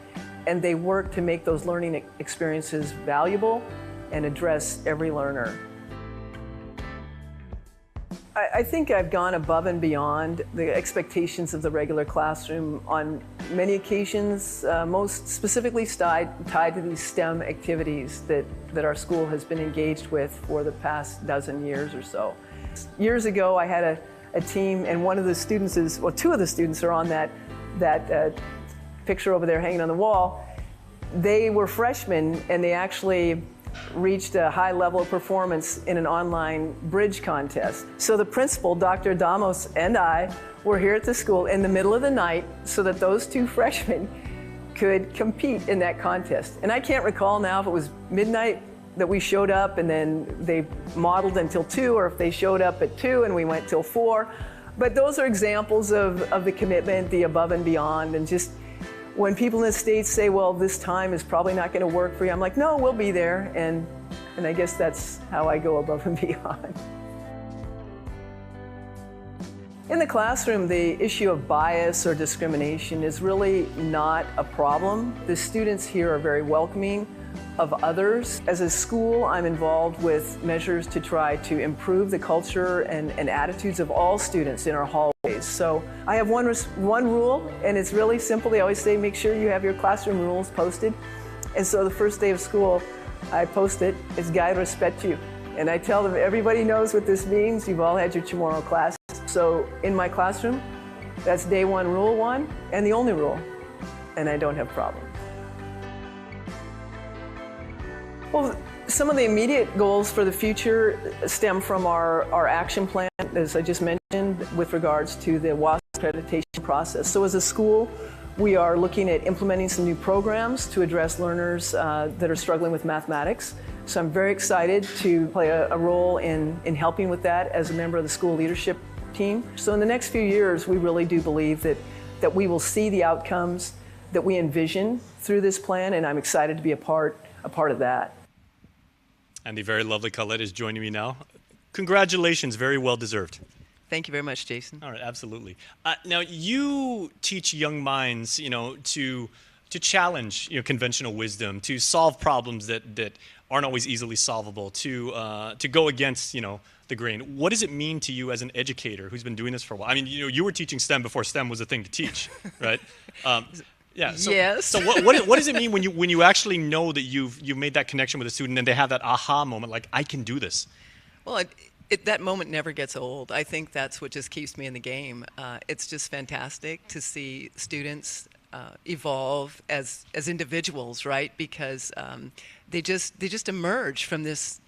and they work to make those learning experiences valuable and address every learner. I think I've gone above and beyond the expectations of the regular classroom on many occasions, most specifically tied to these STEM activities that our school has been engaged with for the past dozen years or so. Years ago, I had a team, and one of the students two of the students are on that picture over there hanging on the wall. They were freshmen, and they actually reached a high level of performance in an online bridge contest. So the principal, Dr. Damos, and I were here at the school in the middle of the night so that those two freshmen could compete in that contest. And I can't recall now if it was midnight that we showed up and then they modeled until 2, or if they showed up at 2 and we went till 4. But those are examples of the commitment, the above and beyond, and just when people in the States say, well, this time is probably not going to work for you, I'm like, no, we'll be there. And I guess that's how I go above and beyond. In the classroom, the issue of bias or discrimination is really not a problem. The students here are very welcoming of others. As a school, I'm involved with measures to try to improve the culture and attitudes of all students in our hallways. So I have one rule, and it's really simple. They always say, make sure you have your classroom rules posted. And so the first day of school, I post it, it's Gai Respeto you. And I tell them, everybody knows what this means. You've all had your tomorrow class. So in my classroom, that's day 1, rule 1, and the only rule. And I don't have problems. Well, some of the immediate goals for the future stem from our action plan, as I just mentioned, with regards to the WASC accreditation process. So as a school, we are looking at implementing some new programs to address learners that are struggling with mathematics. So I'm very excited to play a role in helping with that as a member of the school leadership team. So in the next few years, we really do believe that we will see the outcomes that we envision through this plan, and I'm excited to be a part of that. And the very lovely Colette is joining me now. Congratulations, very well deserved. Thank you very much, Jason. All right, absolutely. Now, you teach young minds, to challenge conventional wisdom, to solve problems that aren't always easily solvable, to go against the grain. What does it mean to you as an educator who's been doing this for a while? I mean, you were teaching STEM before STEM was a thing to teach, right? Yeah. So, yes. So what does it mean when you actually know that you've made that connection with a student and they have that aha moment, like, I can do this? Well, that moment never gets old. I think that's what just keeps me in the game. It's just fantastic to see students evolve as individuals, right? Because they just emerge from this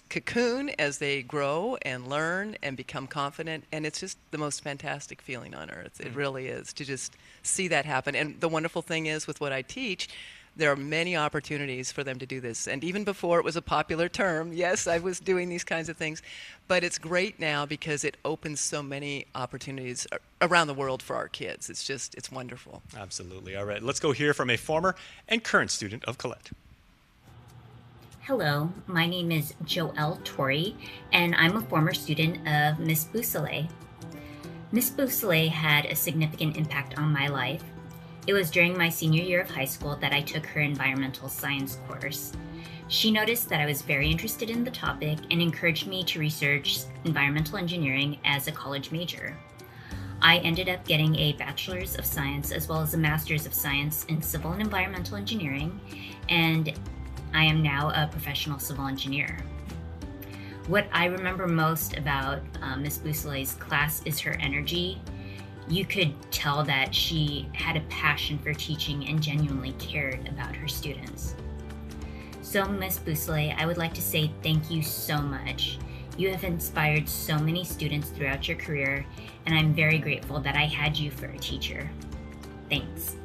cocoon as they grow and learn and become confident, and it's just the most fantastic feeling on earth. It really is, to just see that happen. And the wonderful thing is, with what I teach, there are many opportunities for them to do this. And even before it was a popular term, yes, I was doing these kinds of things, but it's great now because it opens so many opportunities around the world for our kids. It's wonderful. Absolutely. All right, let's go hear from a former and current student of Colette. Hello, my name is Joelle Torrey, and I'm a former student of Miss Beausoliel. Miss Beausoliel had a significant impact on my life. It was during my senior year of high school that I took her environmental science course. She noticed that I was very interested in the topic and encouraged me to research environmental engineering as a college major. I ended up getting a Bachelor's of Science as well as a Master's of Science in Civil and Environmental Engineering, and I am now a professional civil engineer. What I remember most about Miss Beausoleil's class is her energy. You could tell that she had a passion for teaching and genuinely cared about her students. So Miss Beausoleil, I would like to say thank you so much. You have inspired so many students throughout your career, and I'm very grateful that I had you for a teacher. Thanks.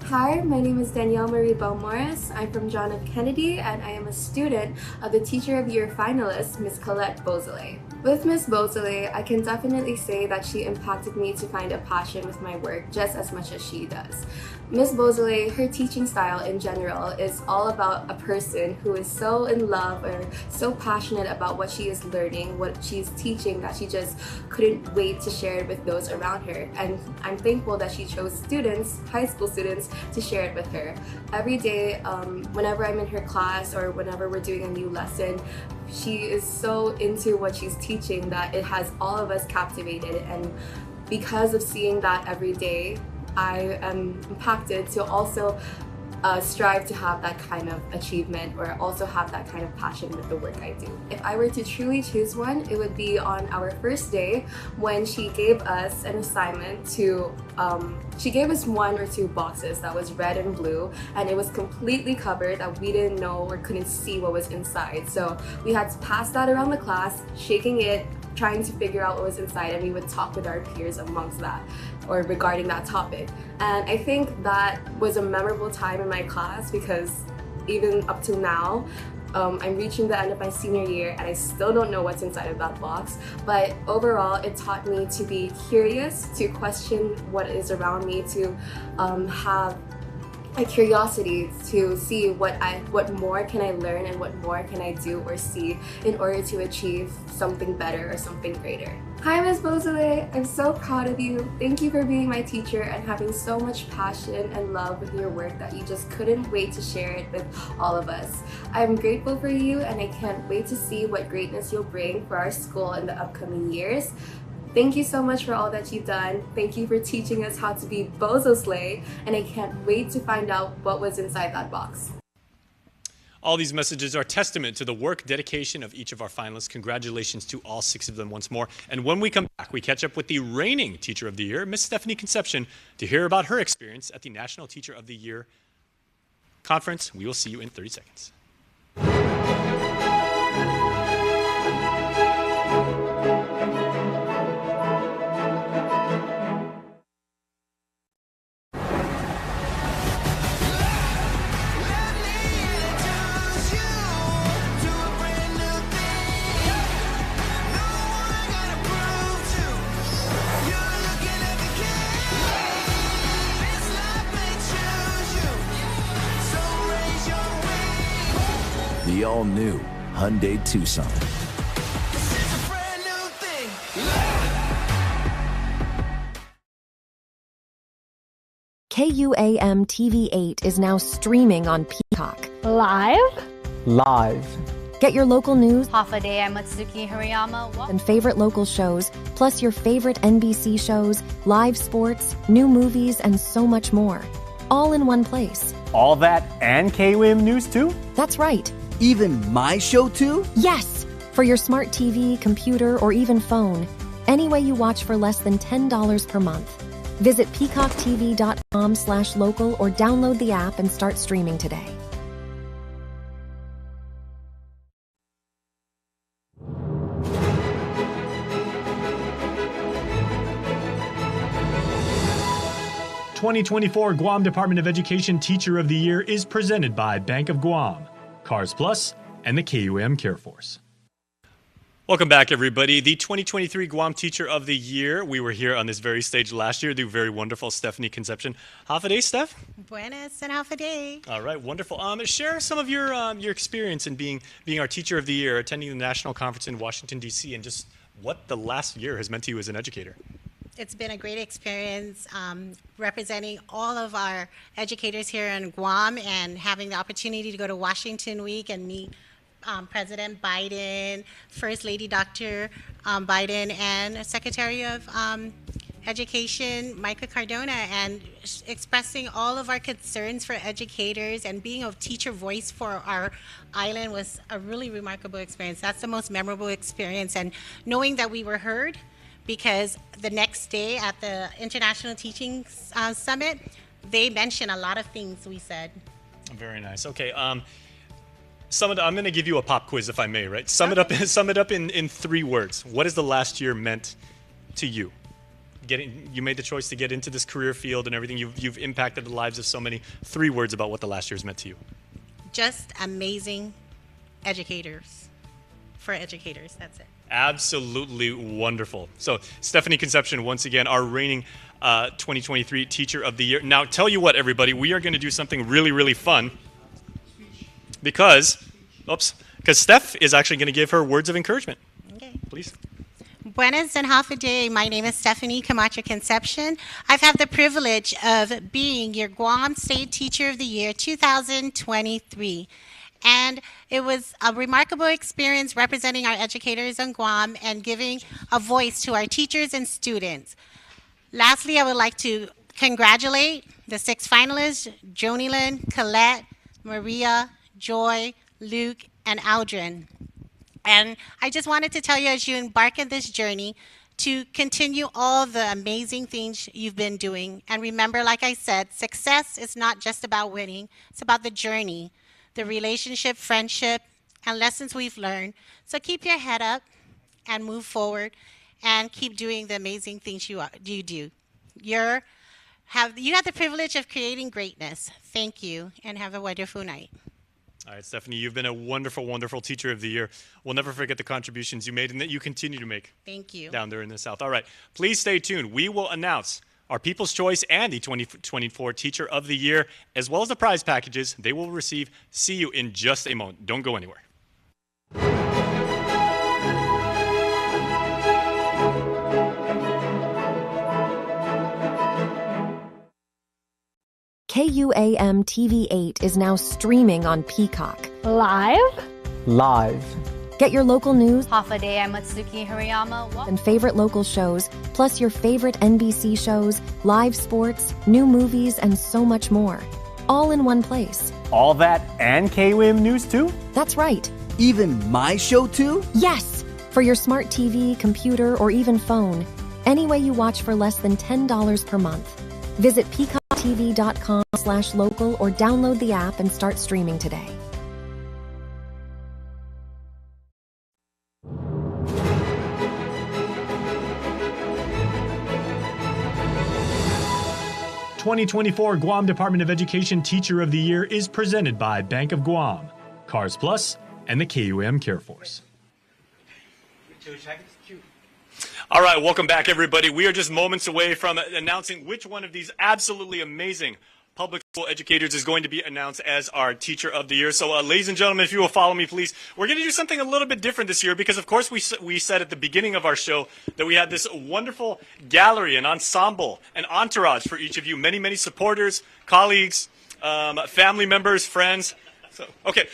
Hi, my name is Danielle Marie Bell-Morris. I'm from John F. Kennedy, and I am a student of the Teacher of the Year finalist, Miss Colette Beausoliel. With Miss Beausoliel, I can definitely say that she impacted me to find a passion with my work just as much as she does. Miss Beausoliel, her teaching style in general is all about a person who is so in love or so passionate about what she is learning, what she's teaching, that she just couldn't wait to share it with those around her. And I'm thankful that she chose students, high school students, to share it with her. Every day, whenever I'm in her class or whenever we're doing a new lesson, she is so into what she's teaching that it has all of us captivated. And because of seeing that every day, I am impacted to also strive to have that kind of achievement or also have that kind of passion with the work I do. If I were to truly choose one, it would be on our first day when she gave us an assignment to, she gave us 1 or 2 boxes that was red and blue, and it was completely covered that we didn't know or couldn't see what was inside. So we had to pass that around the class, shaking it, trying to figure out what was inside, and we would talk with our peers amongst that or regarding that topic. And I think that was a memorable time in my class because even up till now, I'm reaching the end of my senior year and I still don't know what's inside of that box, but overall it taught me to be curious, to question what is around me, to have a curiosity to see what more can I learn and what more can I do or see in order to achieve something better or something greater. Hi, Ms. Beausoliel. I'm so proud of you. Thank you for being my teacher and having so much passion and love with your work that you just couldn't wait to share it with all of us. I'm grateful for you and I can't wait to see what greatness you'll bring for our school in the upcoming years. Thank you so much for all that you've done. Thank you for teaching us how to be Beausoliel, and I can't wait to find out what was inside that box. All these messages are testament to the work, dedication of each of our finalists. Congratulations to all 6 of them once more. And when we come back, we catch up with the reigning Teacher of the Year, Miss Stephanie Concepcion, to hear about her experience at the National Teacher of the Year Conference. We will see you in 30 seconds. The all-new Hyundai Tucson. KUAM TV 8 is now streaming on Peacock. Live? Live. Get your local news, Half a Day, I'm Matsuki Hariyama. and favorite local shows, plus your favorite NBC shows, live sports, new movies, and so much more. All in one place. All that and KUAM News too? That's right. Even my show too? Yes! For your smart TV, computer, or even phone. Any way you watch for less than $10 per month. Visit peacocktv.com/local or download the app and start streaming today. The 2024 Guam Department of Education Teacher of the Year is presented by Bank of Guam, Cars Plus, and the KUAM Care Force. Welcome back, everybody. The 2023 Guam Teacher of the Year. We were here on this very stage last year. The very wonderful Stephanie Concepcion. Half a day, Steph? Buenas and half a day. All right, wonderful. Share some of your experience in being our Teacher of the Year, attending the national conference in Washington, D.C., and just what the last year has meant to you as an educator. It's been a great experience representing all of our educators here in Guam and having the opportunity to go to Washington Week and meet President Biden, First Lady Dr. Biden, and Secretary of Education, Micah Cardona, and expressing all of our concerns for educators and being a teacher voice for our island was a really remarkable experience. That's the most memorable experience, and knowing that we were heard, because the next day at the International Teaching Summit, they mentioned a lot of things we said. Very nice. Okay. I'm going to give you a pop quiz, if I may, right? Sum it up in 3 words. What has the last year meant to you? You made the choice to get into this career field and everything. You've impacted the lives of so many. 3 words about what the last year's meant to you. Just amazing educators. For educators, that's it. Absolutely wonderful. So, Stephanie Concepcion, once again, our reigning 2023 Teacher of the Year. Now, tell you what, everybody, we are going to do something really, really fun because Steph is actually going to give her words of encouragement. Okay. Please. Buenas and half a day. My name is Stephanie Camacho Concepcion. I've had the privilege of being your Guam State Teacher of the Year 2023. And it was a remarkable experience representing our educators in Guam and giving a voice to our teachers and students. Lastly, I would like to congratulate the 6 finalists, Joni, Lynn, Colette, Maria, Joy, Luke, and Aldrin. And I just wanted to tell you, as you embark on this journey, to continue all the amazing things you've been doing. And remember, like I said, success is not just about winning, it's about the journey, the relationship, friendship, and lessons we've learned. So keep your head up and move forward and keep doing the amazing things you do. You have the privilege of creating greatness. Thank you, and have a wonderful night. All right, Stephanie, you've been a wonderful, wonderful Teacher of the Year. We'll never forget the contributions you made and that you continue to make. Thank you. Down there in the South. All right, please stay tuned. We will announce our People's Choice and the 2024 Teacher of the Year, as well as the prize packages they will receive. See you in just a moment. Don't go anywhere. KUAM TV 8 is now streaming on Peacock. Live? Live. Get your local news, Half a Day, I'm Matsuki Hariyama. and favorite local shows, plus your favorite NBC shows, live sports, new movies, and so much more. All in one place. All that and KUAM News too? That's right. Even my show too? Yes! For your smart TV, computer, or even phone. Any way you watch for less than $10 per month. Visit peacocktv.com/local or download the app and start streaming today. The 2024 Guam Department of Education Teacher of the Year is presented by Bank of Guam, Cars Plus, and the KUAM Care Force. All right, welcome back, everybody. We are just moments away from announcing which one of these absolutely amazing public school educators is going to be announced as our Teacher of the Year. So, ladies and gentlemen, if you will follow me, please, we're going to do something a little bit different this year because, of course, we said at the beginning of our show that we had this wonderful gallery, an ensemble, an entourage for each of you, many, many supporters, colleagues, family members, friends. So, okay,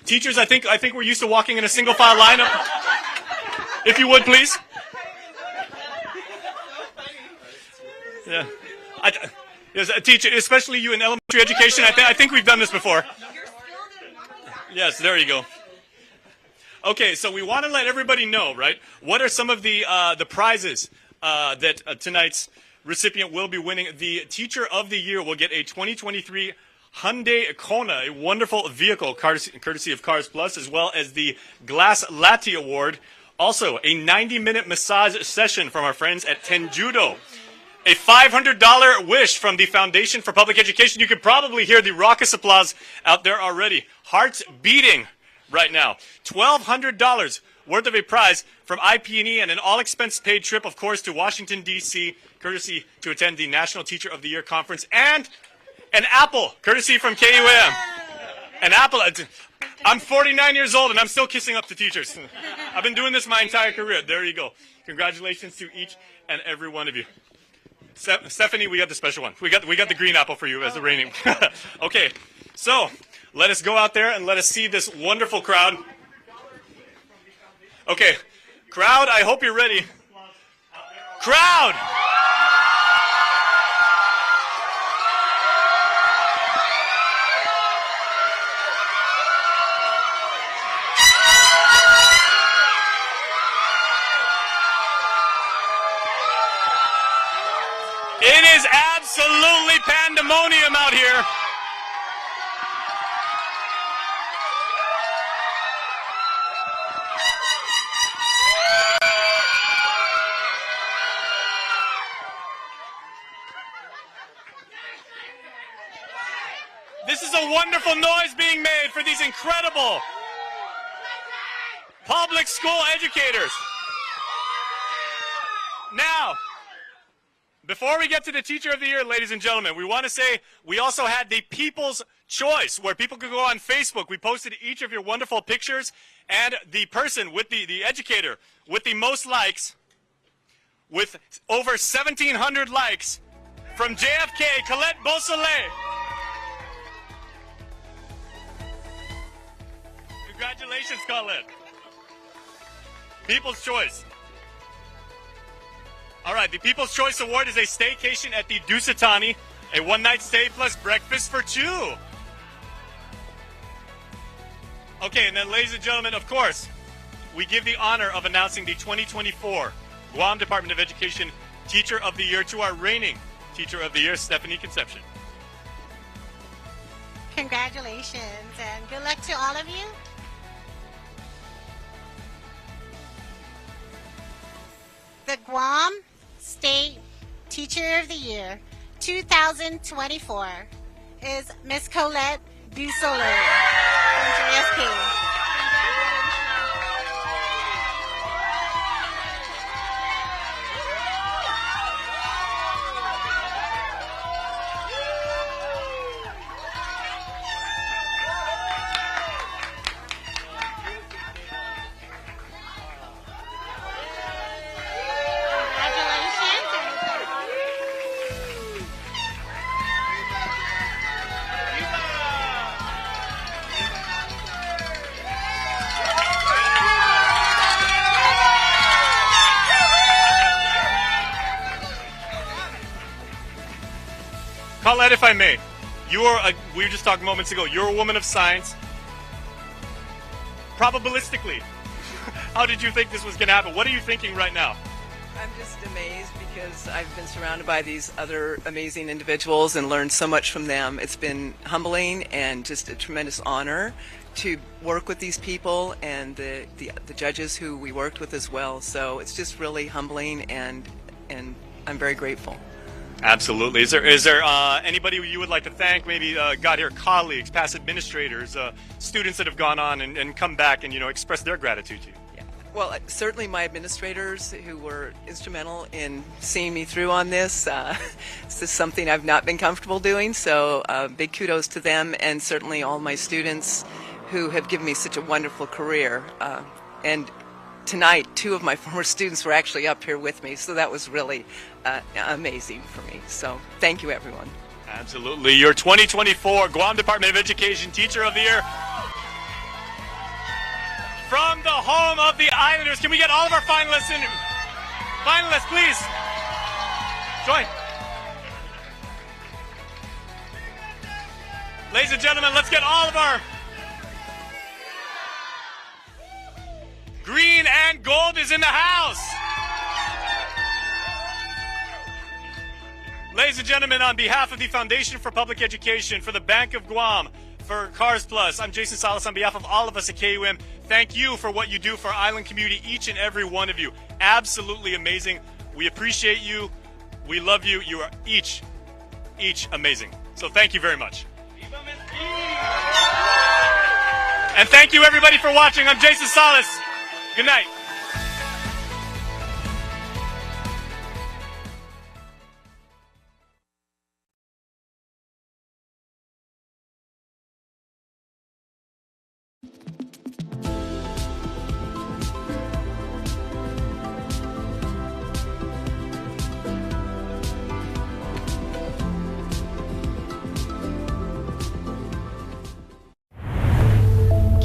teachers, I think we're used to walking in a single file lineup. If you would, please. Yeah. Yes, a teacher, especially you in elementary education, I think we've done this before. Yes, there you go. Okay, so we want to let everybody know, right? What are some of the prizes that tonight's recipient will be winning? The Teacher of the Year will get a 2023 Hyundai Kona, a wonderful vehicle courtesy of Cars Plus, as well as the Glass Latte Award. Also, a 90-minute massage session from our friends at Tenjudo. A $500 wish from the Foundation for Public Education. You could probably hear the raucous applause out there already. Hearts beating right now. $1,200 worth of a prize from IP&E and an all-expense-paid trip, of course, to Washington, D.C., courtesy to attend the National Teacher of the Year Conference. And an apple, courtesy from KUAM. An apple. I'm 49 years old, and I'm still kissing up to teachers. I've been doing this my entire career. There you go. Congratulations to each and every one of you. Stephanie, we got the special one. We got the green apple for you as the reigning. Okay, so let us go out there and let us see this wonderful crowd. Okay, crowd, I hope you're ready. Crowd! It is absolutely pandemonium out here. This is a wonderful noise being made for these incredible public school educators. Now, before we get to the Teacher of the Year, ladies and gentlemen, we want to say we also had the People's Choice, where people could go on Facebook. We posted each of your wonderful pictures, and the person with the educator with the most likes, with over 1,700 likes, from JFK, Colette Beausoliel. Congratulations, Colette. People's Choice. All right, the People's Choice Award is a staycation at the Dusitani, a one-night stay plus breakfast for two. Okay, and then, ladies and gentlemen, of course, we give the honor of announcing the 2024 Guam Department of Education Teacher of the Year to our reigning Teacher of the Year, Stephanie Concepcion. Congratulations, and good luck to all of you. The Guam State Teacher of the Year 2024 is Miss Colette Beausoliel from JFK. Colette, if I may, we were just talking moments ago, you're a woman of science. Probabilistically, how did you think this was going to happen? What are you thinking right now? I'm just amazed because I've been surrounded by these other amazing individuals and learned so much from them. It's been humbling and just a tremendous honor to work with these people and the judges who we worked with as well. So it's just really humbling, and I'm very grateful. Absolutely. Is there anybody you would like to thank? Maybe got here colleagues, past administrators, students that have gone on and come back and express their gratitude to you. Yeah. Well, certainly my administrators who were instrumental in seeing me through on this. This is something I've not been comfortable doing, so big kudos to them, and certainly all my students who have given me such a wonderful career. And tonight, 2 of my former students were actually up here with me, so that was really amazing for me. So thank you, everyone. Absolutely. Your 2024 Guam Department of Education Teacher of the Year. From the home of the Islanders, can we get all of our finalists in? Finalists, please. Join. Ladies and gentlemen, let's get all of our green and gold is in the house. Ladies and gentlemen, on behalf of the Foundation for Public Education, for the Bank of Guam, for Cars Plus, I'm Jason Salas on behalf of all of us at KUM. Thank you for what you do for our island community, each and every one of you. Absolutely amazing. We appreciate you. We love you. You are each amazing. So thank you very much. And thank you everybody for watching. I'm Jason Salas. Good night.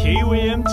KUAM